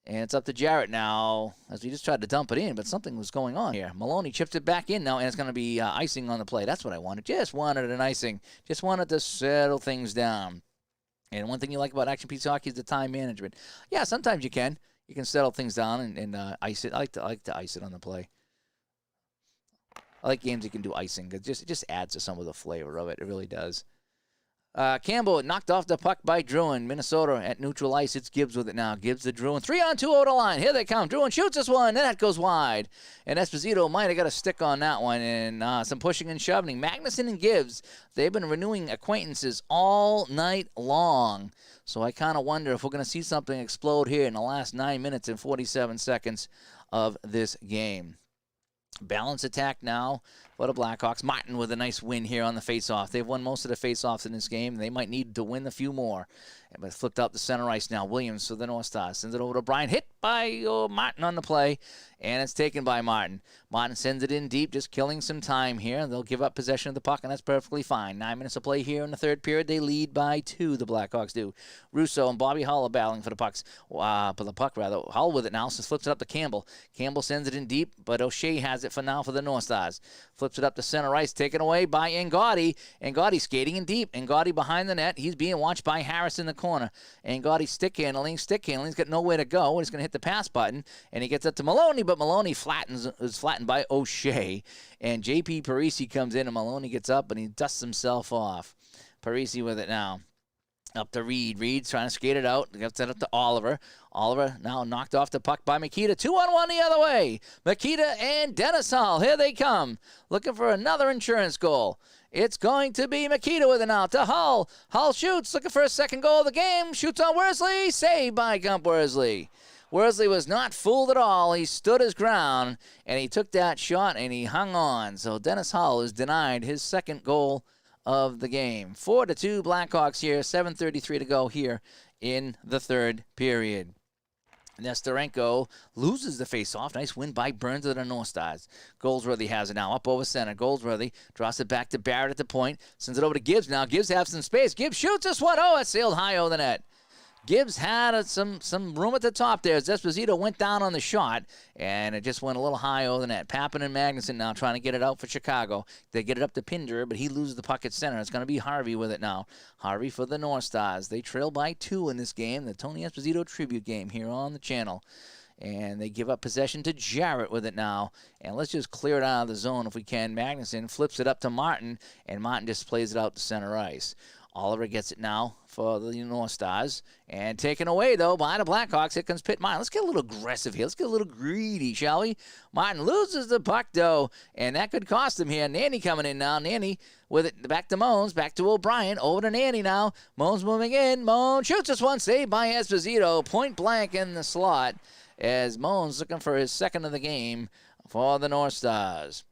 And it's up to Jarrett now as we just tried to dump it in, but something was going on here. Maloney chips it back in now, and it's going to be icing on the play. That's what I wanted. Just wanted an icing. Just wanted to settle things down. And one thing you like about Action Pizza Hockey is the time management. Yeah, sometimes you can. You can settle things down and ice it. I like to ice it on the play. I like games you can do icing. It just adds to some of the flavor of it. It really does. Campbell knocked off the puck by Druin. Minnesota at neutral ice. It's Gibbs with it now. Gibbs to Druin. 3-on-2 over the line. Here they come. Druin shoots this one. And that goes wide. And Esposito might have got a stick on that one. And some pushing and shoving. Magnuson and Gibbs, they've been renewing acquaintances all night long. So I kind of wonder if we're going to see something explode here in the last 9 minutes and 47 seconds of this game. Balance attack now for the Blackhawks. Martin with a nice win here on the faceoff. They've won most of the faceoffs in this game. They might need to win a few more. But flipped out the center ice now. Williams for the North Stars. Sends it over to Brian. Hit by Martin on the play. And it's taken by Martin. Martin sends it in deep, just killing some time here. They'll give up possession of the puck, and that's perfectly fine. 9 minutes of play here in the third period. They lead by 2, the Blackhawks do. Russo and Bobby Hull are battling for the pucks. For the puck, rather. Hull with it now, so flips it up to Campbell. Campbell sends it in deep, but O'Shea has it for now for the North Stars. Flips it up to center ice, taken away by Angotti. Angotti skating in deep. Angotti behind the net. He's being watched by Harris in the corner. Angotti stick handling. He's got nowhere to go. He's going to hit the pass button, and he gets up to Maloney, but Maloney is flattened by O'Shea. And J.P. Parisi comes in, and Maloney gets up, and he dusts himself off. Parisi with it now. Up to Reed. Reed's trying to skate it out. Gets it up to Oliver. Oliver now knocked off the puck by Makita. 2-on-1 the other way. Makita and Dennis Hull. Here they come. Looking for another insurance goal. It's going to be Makita with it now to Hull. Hull shoots. Looking for a second goal of the game. Shoots on Worsley. Saved by Gump Worsley. Worsley was not fooled at all. He stood his ground, and he took that shot, and he hung on. So Dennis Hull is denied his second goal of the game. 4-2 Blackhawks here. 7:33 to go here in the third period. Nesterenko loses the faceoff. Nice win by Burns of the North Stars. Goldsworthy has it now up over center. Goldsworthy draws it back to Barrett at the point. Sends it over to Gibbs now. Gibbs has some space. Gibbs shoots this one. Oh, it sailed high over the net. Gibbs had some room at the top there as Esposito went down on the shot, and it just went a little high over the net. Pappen and Magnuson now trying to get it out for Chicago. They get it up to Pinder, but he loses the puck at center. It's going to be Harvey with it now. Harvey for the North Stars. They trail by 2 in this game, the Tony Esposito tribute game here on the channel. And they give up possession to Jarrett with it now. And let's just clear it out of the zone if we can. Magnuson flips it up to Martin, and Martin just plays it out to center ice. Oliver gets it now for the North Stars. And taken away, though, by the Blackhawks. Here comes Pitt Martin. Let's get a little aggressive here. Let's get a little greedy, shall we? Martin loses the puck, though, and that could cost him here. Nanny coming in now. Nanny with it back to Moans, back to O'Brien. Over to Nanny now. Moans moving in. Moans shoots this one. Saved by Esposito. Point blank in the slot as Moans looking for his second of the game for the North Stars.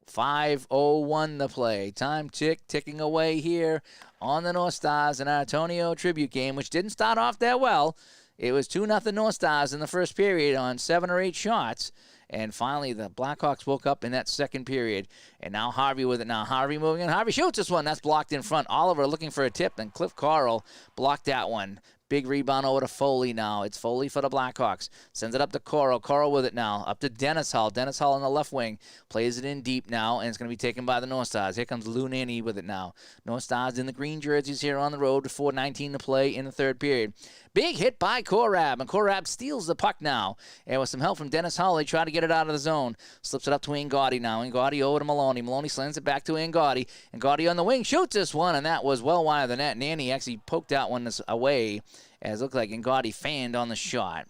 5:01 the play. Time ticking away here on the North Stars in our Antonio tribute game, which didn't start off that well. It was 2-0 North Stars in the first period on 7 or 8 shots. And finally, the Blackhawks woke up in that second period. And now Harvey with it now. Harvey moving in. Harvey shoots this one. That's blocked in front. Oliver looking for a tip, and Cliff Carl blocked that one. Big rebound over to Foley now. It's Foley for the Blackhawks. Sends it up to Coral. Coral with it now. Up to Dennis Hull. Dennis Hull on the left wing. Plays it in deep now, and it's going to be taken by the North Stars. Here comes Lou Nanny with it now. North Stars in the green jerseys here on the road with 4:19 to play in the third period. Big hit by Korab, and Korab steals the puck now. And with some help from Dennis Hull, they try to get it out of the zone. Slips it up to Angotti now. Angotti over to Maloney. Maloney slams it back to Angotti. Angotti on the wing shoots this one, and that was well wide of the net. Nanny actually poked that one away, as it looked like Angotti fanned on the shot.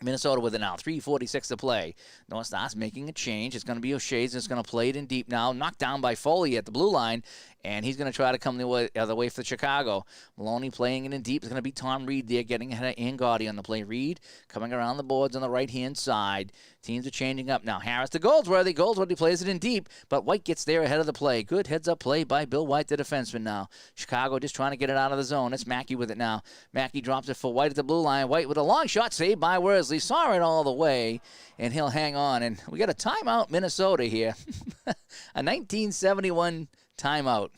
Minnesota with it now. 3:46 to play. North Stars making a change. It's going to be O'Shea's. It's going to play it in deep now. Knocked down by Foley at the blue line. And he's going to try to come the other way for Chicago. Maloney playing it in deep. It's going to be Tom Reed there getting ahead of Angotti on the play. Reed coming around the boards on the right-hand side. Teams are changing up now. Harris to Goldsworthy. Goldsworthy plays it in deep, but White gets there ahead of the play. Good heads-up play by Bill White, the defenseman now. Chicago just trying to get it out of the zone. It's Mackey with it now. Mackey drops it for White at the blue line. White with a long shot saved by Worsley. Saw it all the way, and he'll hang on. And we got a timeout, Minnesota here. A 1971 timeout.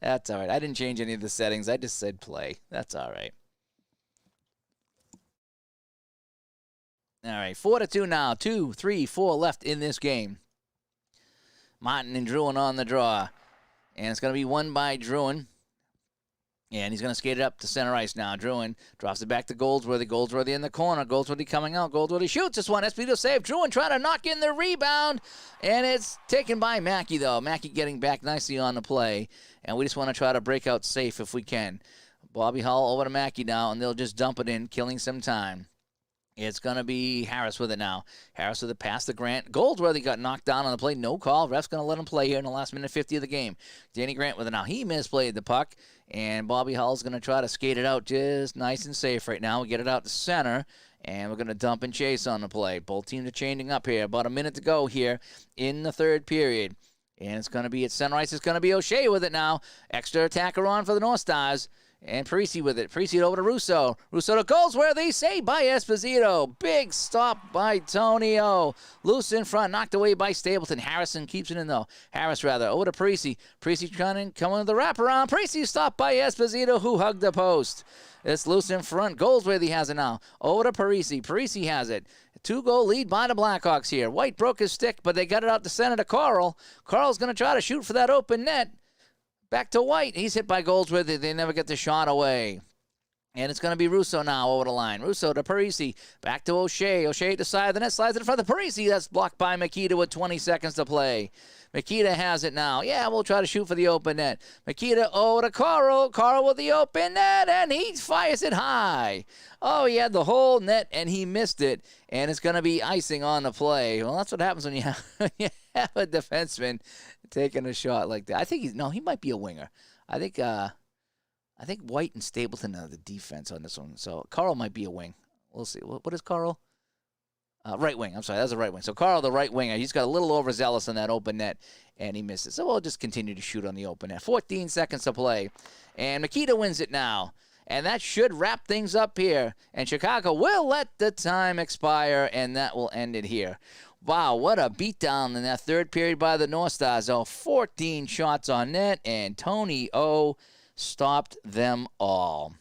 That's all right. I didn't change any of the settings. I just said play. That's all right. All right, 4-2 now. 2, 3, 4 left in this game. Martin and Druin on the draw. And it's going to be won by Druin. And he's going to skate it up to center ice now. Druin drops it back to Goldsworthy. Goldsworthy in the corner. Goldsworthy coming out. Goldsworthy shoots this one. Esposito save. Druin trying to knock in the rebound. And it's taken by Mackey, though. Mackey getting back nicely on the play. And we just want to try to break out safe if we can. Bobby Hull over to Mackey now, and they'll just dump it in, killing some time. It's going to be Harris with it now. Harris with it past the Grant. Goldsworthy got knocked down on the play. No call. Ref's going to let him play here in the last minute 50 of the game. Danny Grant with it now. He misplayed the puck, and Bobby Hull's going to try to skate it out just nice and safe right now. We get it out to center, and we're going to dump and chase on the play. Both teams are changing up here. About a minute to go here in the third period. And it's going to be at center ice. It's going to be O'Shea with it now. Extra attacker on for the North Stars. And Parisi with it. Parisi over to Russo. Russo to Goldsworthy. Saved by Esposito. Big stop by Tonio. Loose in front. Knocked away by Stapleton. Harrison keeps it in, though. Harris, rather. Over to Parisi. Parisi coming with the wraparound. Parisi stopped by Esposito, who hugged the post. It's loose in front. Goldsworthy has it now. Over to Parisi. Parisi has it. 2-goal lead by the Blackhawks here. White broke his stick, but they got it out to center to Carl. Carl's going to try to shoot for that open net. Back to White. He's hit by Goldsworthy. They never get the shot away. And it's going to be Russo now over the line. Russo to Parisi. Back to O'Shea. O'Shea at the side of the net. Slides it in front of Parisi. That's blocked by Makita with 20 seconds to play. Makita has it now. Yeah, we'll try to shoot for the open net. Makita over to Carl. Carl with the open net, and he fires it high. Oh, he had the whole net, and he missed it. And it's going to be icing on the play. Well, that's what happens when you have a defenseman taking a shot like that. I think he might be a winger. I think White and Stapleton are the defense on this one. So Carl might be a wing. We'll see. What is Carl? Right wing. I'm sorry, that's a right wing. So Carl, the right winger, he's got a little overzealous on that open net, and he misses. So we'll just continue to shoot on the open net. 14 seconds to play, and Makita wins it now. And that should wrap things up here. And Chicago will let the time expire, and that will end it here. Wow, what a beatdown in that third period by the North Stars. 14 shots on net, and Tony O stopped them all.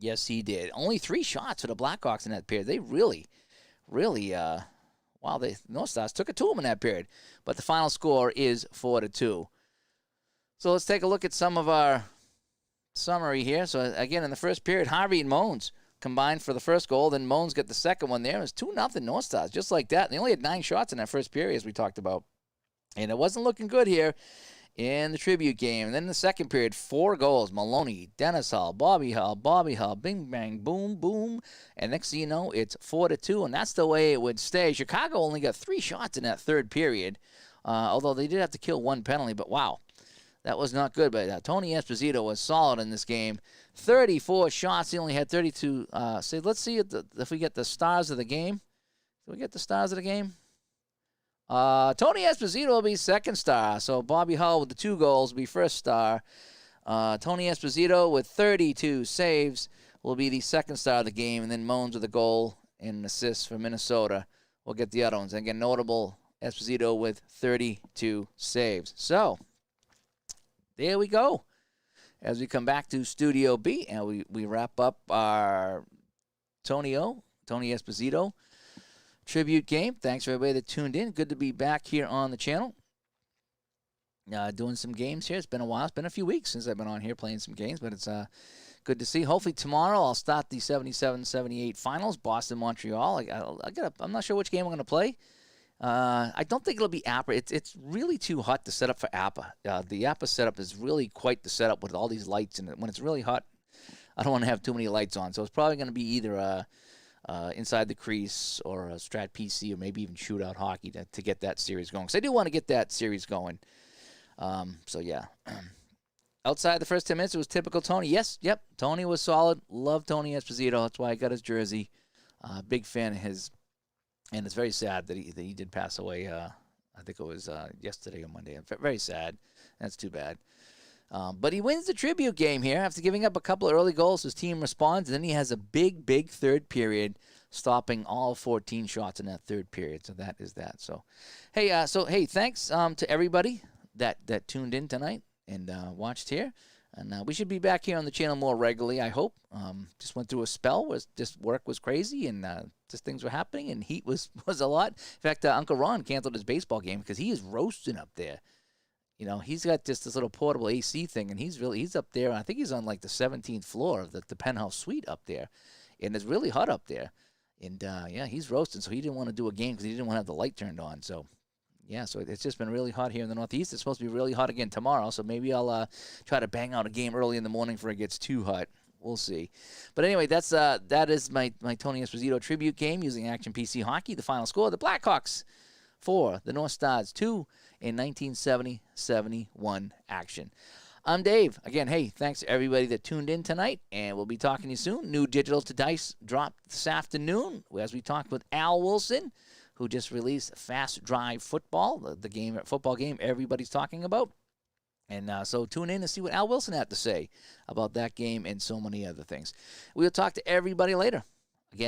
Yes, he did. Only 3 shots for the Blackhawks in that period. They really, wow, the North Stars took it to them in that period. But the final score is 4-2. So let's take a look at some of our summary here. So, again, in the first period, Harvey and Moans combined for the first goal. Then Moans got the second one there. It was 2-0 North Stars, just like that. And they only had 9 shots in that first period, as we talked about. And it wasn't looking good here in the tribute game. And then in the second period, 4 goals. Maloney, Dennis Hull, Bobby Hull, bing, bang, boom, boom. And next thing you know, it's 4-2, and that's the way it would stay. Chicago only got 3 shots in that third period, although they did have to kill 1 penalty. But, wow, that was not good. But Tony Esposito was solid in this game. 34 shots. He only had 32. Let's see if we get the stars of the game. Did we get the stars of the game? Tony Esposito will be second star. So Bobby Hull with the 2 goals will be first star. Tony Esposito with 32 saves will be the second star of the game. And then Moans with a goal and an assist for Minnesota will get the other ones. And again, notable Esposito with 32 saves. So there we go. As we come back to Studio B and we wrap up our Tony Esposito tribute game. Thanks for everybody that tuned in. Good to be back here on the channel. Doing some games here. It's been a while. It's been a few weeks since I've been on here playing some games, but it's good to see. Hopefully tomorrow I'll start the 77-78 finals, Boston-Montreal. I'm not sure which game I'm going to play. I don't think it'll be APA. It's really too hot to set up for APA. The APA setup is really quite the setup with all these lights, and when it's really hot, I don't want to have too many lights on. So it's probably going to be either Inside the Crease or a Strat PC or maybe even Shootout Hockey to get that series going. Because I do want to get that series going. So, yeah. Outside the first 10 minutes, it was typical Tony. Yep, Tony was solid. Love Tony Esposito. That's why I got his jersey. Big fan of his. And it's very sad that he did pass away. I think it was yesterday or Monday. Very sad. That's too bad. But he wins the tribute game here after giving up a couple of early goals. His team responds, and then he has a big third period, stopping all 14 shots in that third period. So that is that. So, hey, thanks to everybody that tuned in tonight and watched here. And we should be back here on the channel more regularly, I hope. Just went through a spell where just work was crazy and just things were happening, and heat was a lot. In fact, Uncle Ron canceled his baseball game because he is roasting up there. You know, he's got just this little portable AC thing, and he's up there. I think he's on like the 17th floor of the penthouse suite up there, and it's really hot up there. And he's roasting, so he didn't want to do a game because he didn't want to have the light turned on. So. Yeah, so it's just been really hot here in the Northeast. It's supposed to be really hot again tomorrow, so maybe I'll try to bang out a game early in the morning before it gets too hot. We'll see. But anyway, that is my Tony Esposito tribute game using Action PC Hockey. The final score, the Blackhawks 4, the North Stars 2 in 1970-71 action. I'm Dave. Again, hey, thanks to everybody that tuned in tonight, and we'll be talking to you soon. New Digital to Dice dropped this afternoon as we talked with Al Wilson, who just released Fast Drive Football, the football game everybody's talking about. And so tune in to see what Al Wilson had to say about that game and so many other things. We'll talk to everybody later.